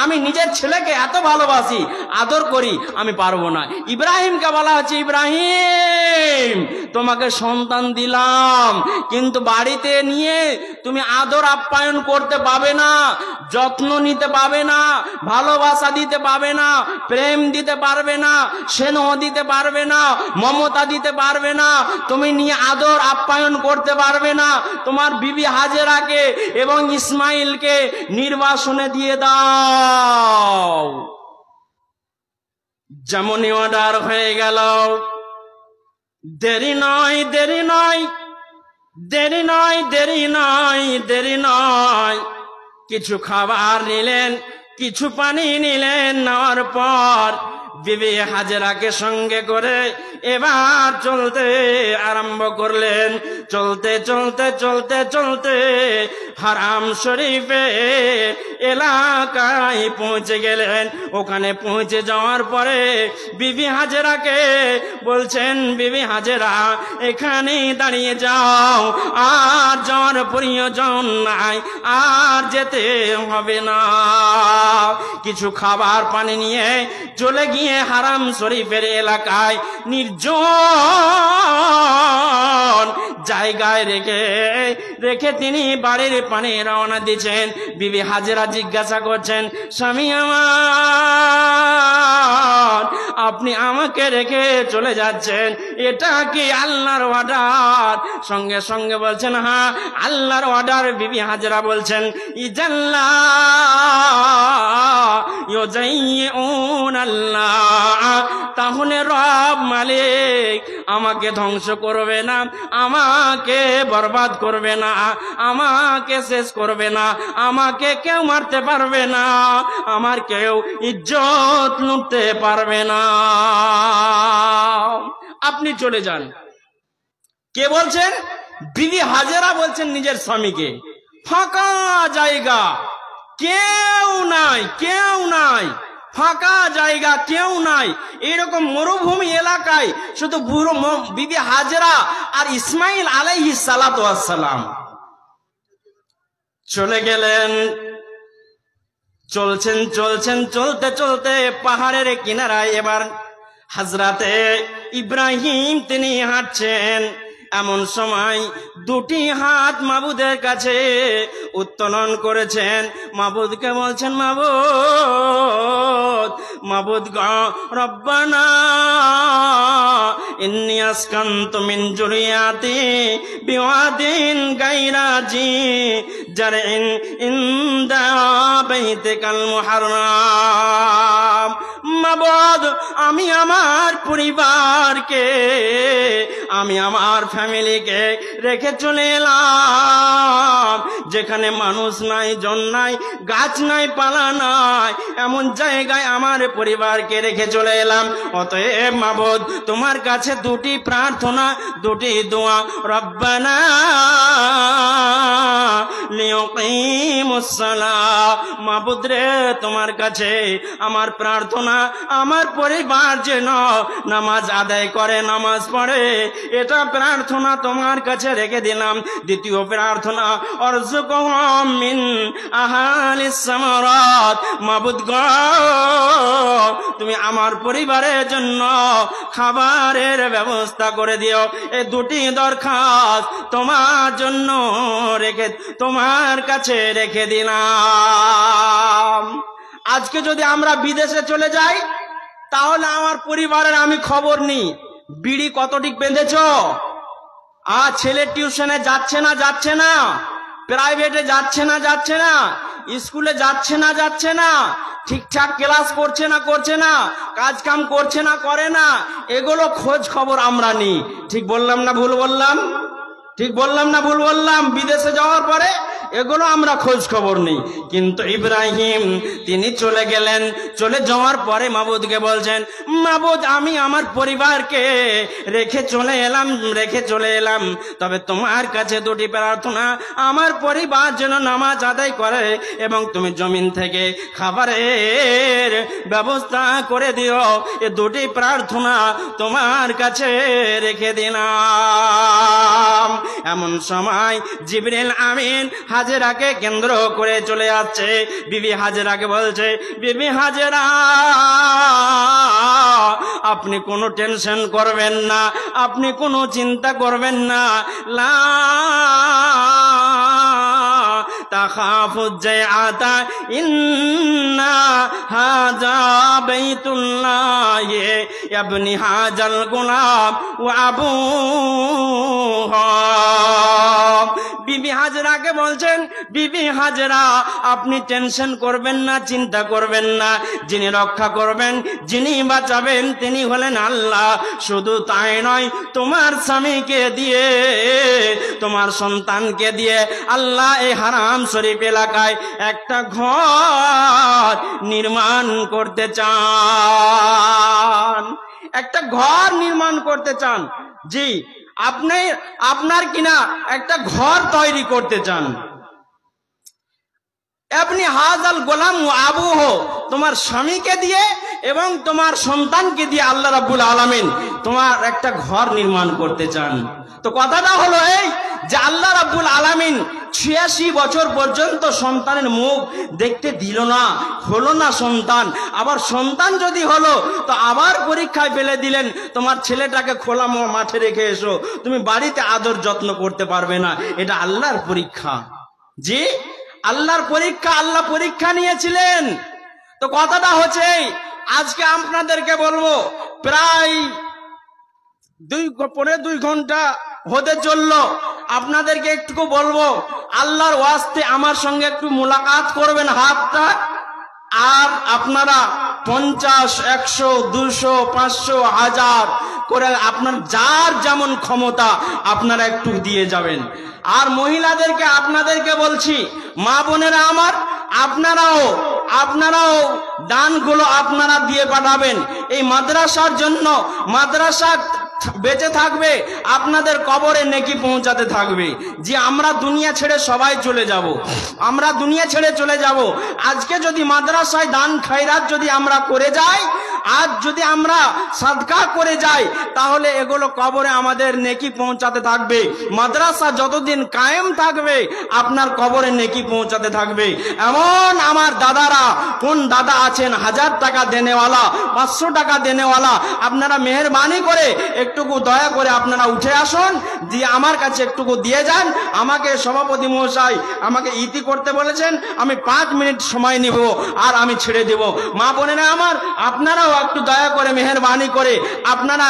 আমি নিজের ছেলেকে এত ভালোবাসি, আদর করি, আমি পারবো না। ইব্রাহিমকে বলা হচ্ছে, ইব্রাহিম তোমাকে সন্তান দিলাম, কিন্তু বাড়িতে নিয়ে তুমি আদর আপ্যায়ন করতে পাবে না, যত্ন নিতে পাবে না, ভালোবাসা দিতে পারবে না, প্রেম দিতে পারবে না, স্নেহ দিতে পারবে না, মমতা দিতে পারবে না, তুমি নিয়ে আদর আপ্যায়ন করতে পারবে না। তোমার বিবি হাজেরাকে এবং ইসমাইলকে নির্বাসনে দিয়ে দাও। যেমনই অর্ডার হয়ে গেল, দেরি নয়, দেরি নয়, দেরি নয়, দেরি নয়, দেরি নয়। কিছু খাবার নিলেন, কিছু পানি নিলেন, নেওয়ার পর বিবি হাজেরাকে সঙ্গে করে এবার চলতে আরম্ভ করলেন। চলতে চলতে চলতে চলতে হারাম শরীফে এলাকায় পৌঁছে গেলেন। ওখানে পৌঁছে যাওয়ার পরে বিবি হাজেরাকে বলছেন, বিবি হাজেরা এখানেই দাঁড়িয়ে যাও, আর যাওয়ার প্রয়োজন নাই, আর যেতে হবে না। কিছু খাবার পানি নিয়ে চলে গিয়ে নিয়ে হারাম শরীফের এলাকায় নির্জন জায়গায় রেখে তিনি বাড়ির পানে রওনা দিয়েছেন। বিবি হাজেরা জিজ্ঞাসা করছেন, স্বামী আমার, আপনি আমাকে রেখে চলে যাচ্ছেন, এটা কি আল্লাহর অর্ডার? সঙ্গে সঙ্গে বলছেন, হ্যাঁ আল্লাহর অর্ডার। বিবি হাজেরা বলছেন, ইজাল্লাহ ইউজাইউন আল্লাহ, তাহলে রব মালিক আমাকে ধ্বংস করবে না, আমাকে বরবাদ করবে না, আমাকে শেষ করবে না, আমাকে কেউ মারতে পারবে না, আমার কেউ ইজ্জত লুটতে পারবে না, আপনি চলে যান। কে বলছেন? বিবি হাজেরা বলছেন নিজের স্বামীকে। ফাঁকা জায়গা, কেউ নাই, কেউ নাই, ফাঁকা জায়গা, কেউ নাই, এরকম মরুভূমি এলাকায় শুধু বুড়ো বিবি হাজেরা আর ইসমাইল আলাইহিস সালাতু ওয়াস সালাম চলে গেলেন। চলছেন চলছেন, চলতে চলতে পাহাড়ের কিনারায় এবার হযরতে ইব্রাহিম তিনি হাঁটছেন। এমন সময় দুটি হাত মাবুদের কাছে উত্তোলন করেছেন। মাবুদকে বলছেন, মাবুদ, মাবুদ গো, রব্বানা ইন্নী আসকানতু মিন যুরিয়াতি বিওয়াদিন গায়রা জি জারইন ইনদা বাইতিকাল মুহাররাম। মাবুদ, আমি আমার পরিবারকে, আমি আমার ফ্যামিলিকে রেখে চলে এলাম যেখানে মানুষ নাই, জন নাই, গাছ নাই, পালা নাই, এমন জায়গায় আমার পরিবারকে রেখে চলে এলাম। অতএব মাবুদ, তোমার কাছে দুটি প্রার্থনা, দুটি দোয়া। রব্বানা লিয়ুকিমুস সালাহ, মাবুদ রে, তোমার কাছে আমার প্রার্থনা, আমার পরিবার যেন নামাজ আদায় করে, নামাজ পড়ে, এটা প্রার্থনা তোমার কাছে রেখে দিলাম। দ্বিতীয় প্রার্থনা, অরযুকহুম মিন আহালিস সামারাত, মাবুদ গো, তুমি আমার পরিবারের জন্য খাবারের ব্যবস্থা করে দিও। এই দুটি দরখাস্ত তোমার জন্য রেখে, তোমার কাছে রেখে দিলাম। আজকে যদি আমরা বিদেশে চলে যাই, তাহলে আমার পরিবারের আমি খবর নিই, বিড়ি কতটিক বেঁধেছ, ছেলে টিউশনে যাচ্ছে না, যাচ্ছে না, প্রাইভেটে যাচ্ছে না, যাচ্ছে না, স্কুলে যাচ্ছে না, যাচ্ছে না, ঠিকঠাক ক্লাস করছে না, করছে না, কাজ কাম করছে না, করে না, এগুলো খোঁজ খবর আমরা নিই। ঠিক বললাম না ভুল বললাম? ঠিক বললাম না ভুল বললাম? বিদেশে যাওয়ার পরে এগুলো আমরা খোঁজ খবর নেই। কিন্তু ইব্রাহিম তিনি চলে গেলেন। চলে যাওয়ার পরে মাবুদকে বলছেন, মাবুদ, আমি আমার পরিবারকে রেখে চলে এলাম, তবে তোমার কাছে দুটি প্রার্থনা, আমার পরিবার যেন নামাজ আদায় করে এবং তুমি জমিন থেকে খাবারের ব্যবস্থা করে দিও। এ দুটি প্রার্থনা তোমার কাছে রেখে দিলাম। এমন সময় জিবরিল আমিন হাজেরাকে কেন্দ্র করে চলে আসছে। বিবি হাজেরাকে বলছে, বিবি হাজেরা, আপনি কোনো টেনশন করবেন না, আপনি কোনো চিন্তা করবেন না, লা তাখাফু জায়াতা ইন্না হাযা বাইতুল্লাহ ইবনি হাজাল গুলাম ওয়া আবুহা। বিবি হাজেরাকে বলছেন, বিবি হাজেরা, আপনি টেনশন করবেন না, চিন্তা করবেন না, যিনি রক্ষা করবেন, যিনি বাঁচাবেন, তিনি হলেন আল্লাহ। শুধু তাই নয়, তোমার স্বামীকে দিয়ে, তোমার সন্তানকে দিয়ে আল্লাহ এই হারাম শরীফ এলাকায় একটা ঘর নির্মাণ করতে চান, একটা ঘর নির্মাণ করতে চান। জি, আপনি আপনার কিনা একটা ঘর তৈরি করতে চান। আপনি হাজাল গোলাম আবু হো, তোমার স্বামীকে দিয়ে এবং তোমার সন্তানকে দিয়ে আল্লাহ রাব্বুল আলামিন তোমার একটা ঘর নির্মাণ করতে চান। তো কথাটা হলো এই যে আল্লাহ রাব্বুল আলামিন 86 বছর পর্যন্ত সন্তানের মুখ দেখতে দিল না, হলো না সন্তান। আবার সন্তান যদি হলো তো আবার পরীক্ষায় ফেলে দিলেন, তোমার ছেলেটাকে খোলা মাঠে রেখে এসো, তুমি বাড়িতে আদর যত্ন করতে পারবে না। এটা আল্লাহর পরীক্ষা, জি আল্লাহর পরীক্ষা, আল্লাহ পরীক্ষা নিয়েছিলেন। তো কথাটা হচ্ছে আজকে আপনাদেরকে বলবো, প্রায় 2 ঘন্টা হতে চললো, আপনাদেরকে একটু বলবো আল্লাহর ওয়াস্তে আমার সঙ্গে একটু মুলাকাত করবেন হাতটা। আর আপনারা 50, 100, 200, 500, 1000 করে আপনার যার যেমন ক্ষমতা আপনারা একটু দিয়ে যাবেন। আর মহিলাদেরকে আপনাদেরকে বলছি, মা বোনেরা আমার, আপনারাও দানগুলো আপনারা দিয়ে পাঠাবেন এই মাদ্রাসার জন্য। মাদ্রাসা বেঁচে থাকবে, আপনাদের কবরে নেকি পৌঁছাতে থাকবে। যে আমরা দুনিয়া ছেড়ে সবাই চলে যাব, আমরা দুনিয়া ছেড়ে চলে যাব। আজকে যদি মাদ্রাসায় দান খায়রাত যদি আমরা করে যাই, আজ যদি আমরা সাদকা করে যাই, তাহলে এগুলো কবরে আমাদের নেকি পৌঁছাতে থাকবে। মাদ্রাসা যতদিন কায়েম থাকবে আপনার কবরে নেকি পৌঁছাতে থাকবে। এমন আমার দাদারা, কোন দাদা আছেন 1000 টাকা দেনেওয়ালা, 500 টাকা দেনেওয়ালা, আপনারা মেহেরবানি করে একটুকু দয়া করে আপনারা উঠে আসুন, দিয়ে আমার কাছে একটুকু দিয়ে যান। আমাকে সভাপতি মহাশয় আমাকে ইতি করতে বলেছেন, আমি 5 মিনিট সময় নিব আর আমি ছেড়ে দেব। মা বোনেরা আমার, আপনারাও একটু দয়া করে মেহেরবানি করে আপনারা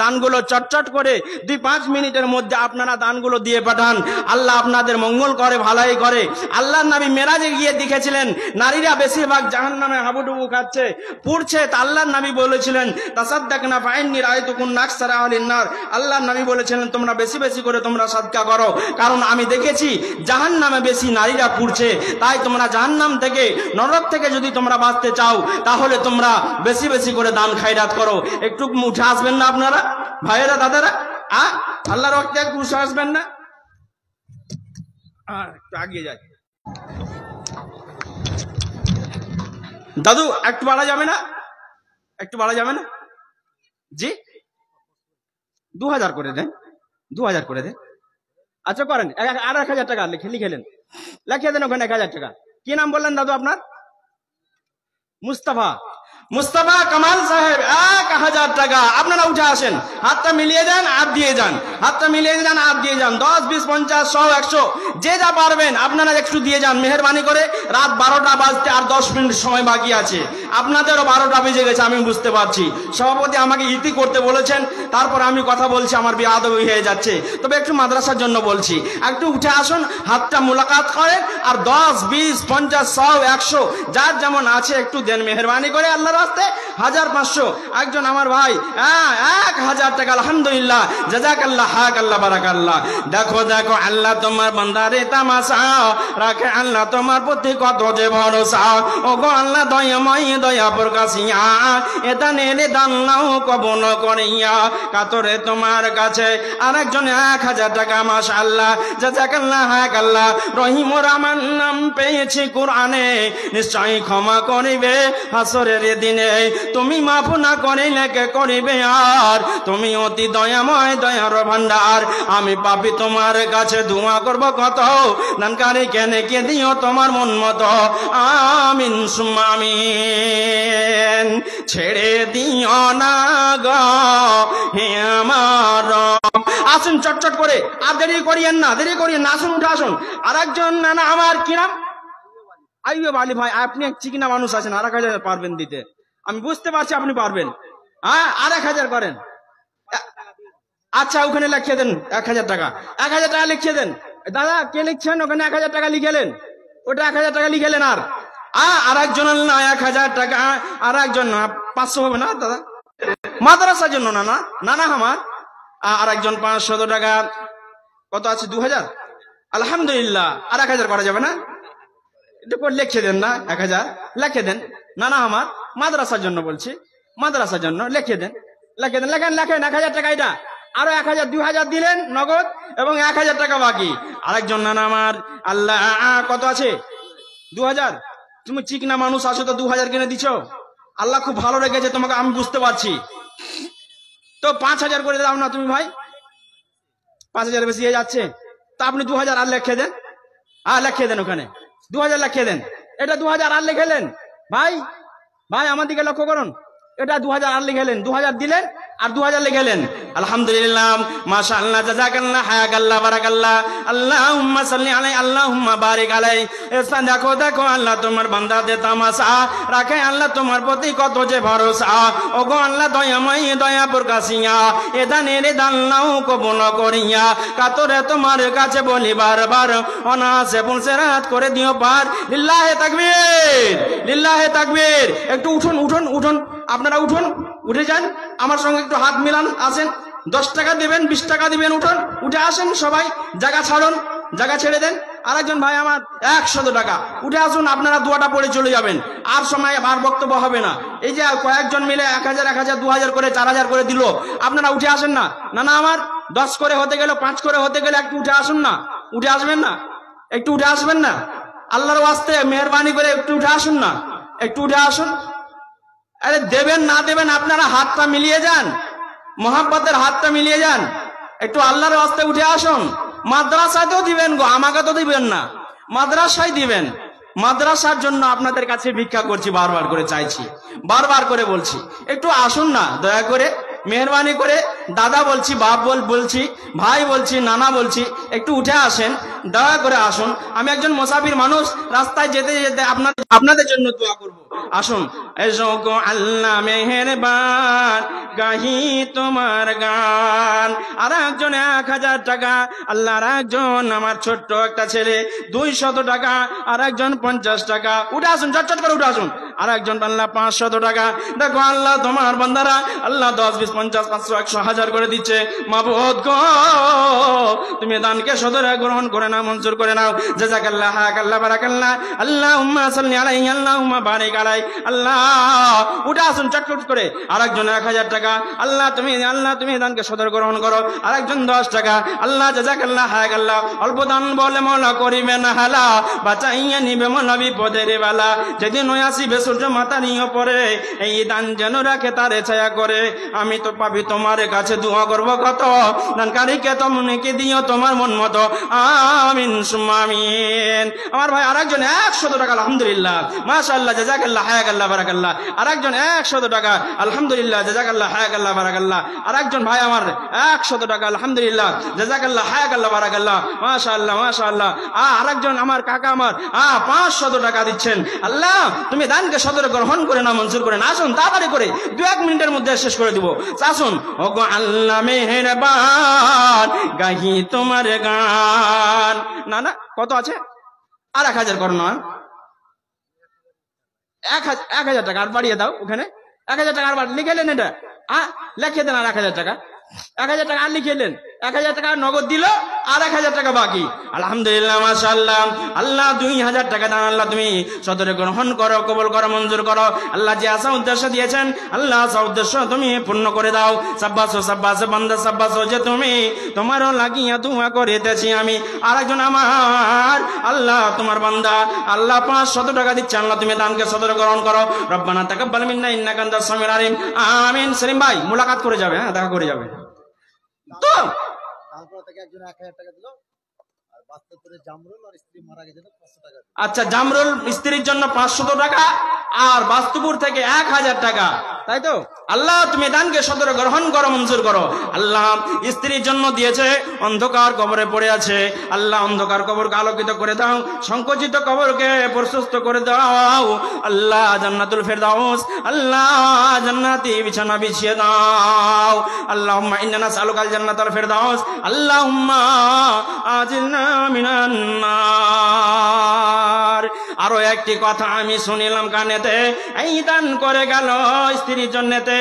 দানগুলো চটচট করে 2-5 মিনিটের মধ্যে আপনারা দানগুলো দিয়ে পাঠান। আল্লাহ আপনাদের মঙ্গল করে, ভালাই করে। আল্লাহর নবী মেরাজে গিয়ে দেখেছিলেন নারীরা বেশিরভাগ জাহান্নামে হাবুডুবু খাচ্ছে, পুড়ছে। তা আল্লাহর নবী বলেছিলেন, তাসাদদাকনা ফাইন্নী রাআইতুকুন আকসারা আহলিন নার। আল্লাহর নবী বলেছিলেন, তোমরা বেশি বেশি করে তোমরা সাদকা করো, কারণ আমি দেখেছি জাহান্নামে বেশি নারীরা পুড়ছে। তাই তোমরা জাহান্নাম থেকে, নরক থেকে যদি তোমরা বাঁচতে চাও, তাহলে তোমরা বেশি বেশি করে দান খায়রাত করো। একটু উঠে আসবেন না আপনারা ভাইয়েরা, দাদারা? আল্লাহর ওয়াক্তে একটু উঠে আসবেন না? একটু আগিয়ে যায় দাদু, একটু বাড়া যাবে না? একটু বাড়া যাবে না? জি 2000 করে দেন, 2000 করে দেন। আচ্ছা করেন, আর 1000 টাকা লিখেলেন, লিখে দেন ওখানে 1000 টাকা। কি নাম বললেন দাদু আপনার? মুস্তাফা কামাল সাহেব, 1000 টাকা। আপনারা উঠে আসেন, হাতটা মিলিয়ে দেন আর দিয়ে যান, হাতটা মিলিয়ে দেন আর দিয়ে যান। 10, 20, 50, 100, 100 যে যা পারবেন আপনারা একটু দিয়ে যান মেহেরবানি করে। রাত 12টা বাজতে আর 10 মিনিট সময় বাকি আছে, আপনাদেরও 12টা বেজে গেছে, আমি বুঝতে পারছি। সভাপতি আমাকে ইতি করতে বলেছেন, তারপর আমি কথা বলছি, আমার বেয়াদবি হয়ে যাচ্ছে। তবে একটু মাদ্রাসার জন্য বলছি, একটু উঠে আসুন, হাতটা মুলাকাত করেন আর 10, 20, 50, 100, 100 যার যেমন আছে একটু দেন মেহেরবানি করে আল্লাহর রাস্তায়। 1000, 500 একজন আমার ভাই 1000 টাকা। আলহামদুলিল্লাহ, জাযাকাল্লাহ, হাকাল্লাহ, বারাকাল্লাহ। দেখো দেখো আল্লাহ তোমার বান্দারে তামাশা রাখে, আল্লাহ তোমার প্রতি কত যে ভরসা। ও গো আল্লাহ দয়াময়, দয়া প্রকাশিয়া এটা নেড়ে দান্নাও কবল করিয়া কাতরে তোমার কাছে। আর একজন 1000 টাকা, মাশাআল্লাহ, জাযাকাল্লাহ, হাকাল্লাহ। রহিম রহমান নাম পেয়েছি কোরআনে, নিশ্চয়ই ক্ষমা করিবে হাসরের দিনে। তুমি মাফ না করিলে কে করিবে আর, তুমি অতি দয়াময়, দয়ার ভান্ডার। আমি পাপী তোমার কাছে দোয়া করব কত, দানকারী কেনে কে দিও তোমার মন মতো। আমিন সুম্মা আমিন। ছেড়ে দিও না গো হে আমার। আসুন চটচট করে, আর দেরি করিয়েন না, দেরি করিয়েন না, আসুন উঠে আসুন। আর একজন না আমার কি নাম, আইয়ুব আলী ভাই, আপনি এক চিকিনা মানুষ আছেন, 1000 পারবেন দিতে, আমি বুঝতে পারছি আপনি পারবেন। আর 1000 করেন। আচ্ছা ওখানে লিখিয়ে দেন 1000 টাকা, 1000 টাকা লিখিয়ে দেন। দাদা কে লিখছেন ওখানে? 1000 টাকা লিখেলেন, ওটা 1000 টাকা লিখেলেন। আর একজন না 1000 টাকা, আর একজন 500 হবে না দাদা? মাদ্রাসার জন্য না না না না আমার। আর একজন 500 টাকা, কত আছে? 2000। আলহামদুলিল্লাহ, আর 1000 করা যাবে না? লিখে দেন না, 1000 লিখে দেন। না না আমার মাদ্রাসার জন্য বলছি, মাদ্রাসার জন্য লিখে দেন, লিখে দেন, লেখেন লেখেন। 1000 টাকা এটা, আরো 1000, 2000 দিলেন নগদ এবং 1000 টাকা বাকি। আরেকজন না আমার, আল্লাহ কত আছে? 2000? তুমি চিকনা মানুষ আছো তো 2000 কিনে দিছো? আল্লাহ খুব ভালো রেখেছে তোমাকে, আমি বুঝতে পারছি। তো 5000 করে দাও না তুমি ভাই, 5000 বেশি হয়ে যাচ্ছে। তা আপনি 2000 আর লিখে দেন, লিখে দেন, ওখানে 2000 লিখে দেন। এটা 2000 আর লিখেলেন ভাই, ভাই আমার দিকে লক্ষ্য করুন, এটা 2000 আর লিখেলেন, 2000 দিলেন আর 2000 লিখেলেন। আলহামদুলিল্লাহ, মাশাআল্লাহ, জাযাকাল্লাহ, হায়াকাল্লাহ, বারাকাল্লাহ, আল্লাহুম্মা সাল্লি আলাইহি, আল্লাহুম্মা বারিক আলাইহি। এসা দেখো দেখো আল্লাহ তোমার বান্দাদের তামাশা রাখে, আল্লাহ তোমার প্রতি কত যে ভরসা। ওগো আল্লাহ দয়াময় দয়া প্রকাশিয়া, এ দানের দান নাও কবুল করিয়া, কাতরে তোমার কাছে বলি বারবার, অনাসে পুলসেরাত করে দিও পার। লিল্লাহে তাকবীর, লিল্লাহে তাকবীর। একটু উঠুন উঠুন উঠুন, আপনারা উঠুন, উঠে যান, আমার সঙ্গে একটু হাত মিলান, আসেন। 10 টাকা দিবেন, 20 টাকা দিবেন, উঠুন, উঠে আসেন সবাই, জায়গা ছাড়ুন, জায়গা ছেড়ে দেন। আরেকজন ভাই আমার 100 টাকা, উঠে আসুন, আপনারা দোয়াটা পড়ে চলে যাবেন, আর সময় আর বক্তব্য হবে না। এই যে কয়েকজন মিলে 1000 1000 2000 করে 4000 করে দিল, আপনারা উঠে আসেন না? না না, আমার 10 করে হতে গেল, 5 করে হতে গেলে একটু উঠে আসুন না, উঠে আসবেন না? একটু উঠে আসবেন না? আল্লাহর ওয়াস্তে মেহরবানি করে একটু উঠে আসুন না, একটু উঠে আসুন। আরে দেবেন না দেবেন, আপনারা হাতটা মিলিয়ে যান, মোহাব্বতের হাতটা মিলিয়ে যান, একটু আল্লাহর ওয়াস্তে উঠে আসুন। মাদ্রাসাতেও দিবেন গো, আমাকে তো দিবেন না, মাদ্রাসায় দিবেন। মাদ্রাসার জন্য আপনাদের কাছে ভিক্ষা করছি, বারবার করে চাইছি, বারবার করে বলছি, একটু আসুন না দয়া করে, মেহরবানি করে। দাদা বলছি, বাপ বলছি, ভাই বলছি, নানা বলছি, একটু উঠে আসেন, দয়া করে আসুন। আমি একজন মুসাফির মানুষ, রাস্তায় যেতে যেতে আপনাদের জন্য দোয়া করব। আসুন। এসো গো আল্লাহ মেহেরবান, গাহি তোমার গান। আর একজন 1000 টাকা, আল্লাহ। আর একজন আমার ছোট্ট একটা ছেলে 200 টাকা, আর একজন 50 টাকা। উঠে আসুন, চটচট করে উঠে আসুন। আর একজন আল্লাহ 500 টাকা। দেখো আল্লাহ তোমার বান্দারা আল্লাহ 10 20 50 500 100 1000 করে দিচ্ছে। মাবুদ গো, তুমি দানকে সদরে গ্রহণ করে নাও, মঞ্জুর করে নাও। জাযাকাল্লাহ, হায়াকাল্লাহ, বারাকাল্লাহ, আল্লাহুম্মা সাল্লি আলাইহি, আল্লাহুম্মা বারিক আলাইহি। আল্লাহ উঠে আসুন চটচট করে। আর একজন 1000 টাকা, আল্লাহ তুমি দানকে সদর গ্রহণ করো। আর একজন 10 টাকা, আল্লাহ জাযাকাল্লাহ, হায়াকাল্লাহ। অল্প দান বলে মওলা করিবে না হালা, বাঁচাইয়া নিবে মওলা বিপদের বালা। যেদিন ওই আসিবে সূর্য মাথার উপরে, এই দান যেন রাখে তারে ছায়া করে। আমি তো পাবি তোমার কাছে, দোয়া করব কত, দানকারীকে তোমকে দিও তোমার মন মতো। আমিন সুম্মা আমিন। আমার ভাই আরেকজন 100 টাকা, আলহামদুলিল্লাহ, মাশাআল্লাহ, জাযাকাল্লাহ, হায়াকাল্লাহ, বারাকাল্লাহ। আরেকজন 100 টাকা, আলহামদুলিল্লাহ, জাযাকাল্লাহ, হায়াকাল্লাহ, বারাকাল্লাহ। আরেকজন ভাই আমার 100 টাকা, আলহামদুলিল্লাহ, জাযাকাল্লাহ, হায়াকাল্লাহ, বারাকাল্লাহ, মাশাআল্লাহ, মাশাআল্লাহ। আরেকজন আমার কাকা আমার 500 টাকা দিচ্ছেন। আল্লাহ তুমি দানকে সদরে গ্রহণ করে না, মঞ্জুর করে না। আসুন তাড়াতাড়ি করে 2-1 মিনিটের মধ্যে শেষ করে দিব। আসুন। ওগো আল্লাহ মেহেরবান, গাহি তোমার গান। না না, কত আছে? আর 1000 করো না, 1000 টাকা আর বাড়িয়ে দাও। ওখানে 1000 টাকা আর লিখেলেন, এটা লিখে দেন। আর 1000 টাকা, 1000 টাকা আর লিখেলেন, 1000 টাকা নগদ দিল, আর 1000 টাকা বাকি। আলহামদুলিল্লাহ, মাশাআল্লাহ। আল্লাহ 2000 টাকা দান আল্লাহ তুমি সদরে গ্রহণ করো, কবুল করো, মঞ্জুর করো। আল্লাহ যে আশা উদ্দেশ্য দিয়েছেন, আল্লাহ আশা উদ্দেশ্য তুমি পূর্ণ করে দাও। সাব্বাসো সাব্বাসো বান্দা সাব্বাসো, যে তুমি তোমারও লাগিয়া দোয়া করিতেছি আমি। আর একজন আমার আল্লাহ তোমার বান্দা, আল্লাহ 500 টাকা দিচ্ছে। আল্লাহ তুমি দানকে সদরে গ্রহণ করো। রব্বানা তাকাব্বাল মিন্না ইন্নাকা আনতাস সামিউল আলিম। আমিন। সেলিম ভাই মুলাকাত করে যাবে, হ্যাঁ, দেখা করে যাবে। তো আচ্ছা, জামরুল স্ত্রীর জন্য 500 টাকা, আর বাস্তুপুর থেকে 1000 টাকা, তাই তো? আল্লাহ তুমি দানকে সদরে গ্রহণ করো, মঞ্জুর করো। আল্লাহ স্ত্রীর জন্য দিয়েছে, অন্ধকার কবরে পড়ে আছে। আল্লাহ অন্ধকার কবরকে আলোকিত করে দাও, সংকুচিত কবরকে প্রশস্ত করে দাও। আল্লাহ জান্নাতুল ফেরদাউস, আল্লাহ জান্নাতি বিছানা বিছিয়ে দাও। আল্লাহুম্মা ইন্না নাসআলুকাল জান্নাতাল ফেরদাউস, আল্লাহুম্মা আজিলনা মিনান নার। আরো একটি কথা আমি শুনিলাম কানেতে, এই দান করে গেল স্ত্রীর জন্যতে।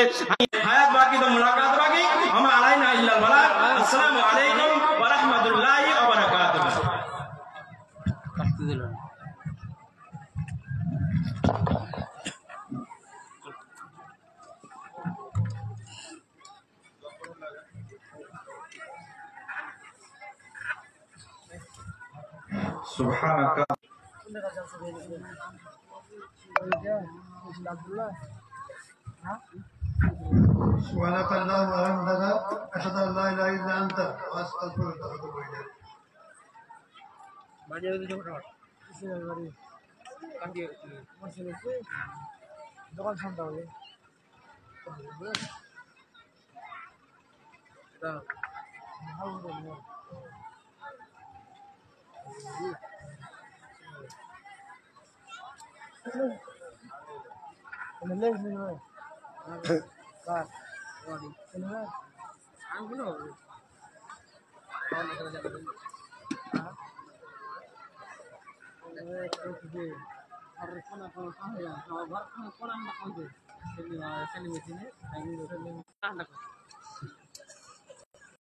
হায়াত বাকি তো মুলাকাত বাকি। আমা আলাইনা ইল্লাল বালাগ। আসসালামু আলাইকুম ওয়া রাহমাতুল্লাহি ওয়া বারাকাতুহু। কাটতে দিল না। সুবহানাকা سبحانك اللهم وبحمدك أشهد أن لا إله إلا أنت أستغفرك وأتوب إليك দোকান শান্ত হবে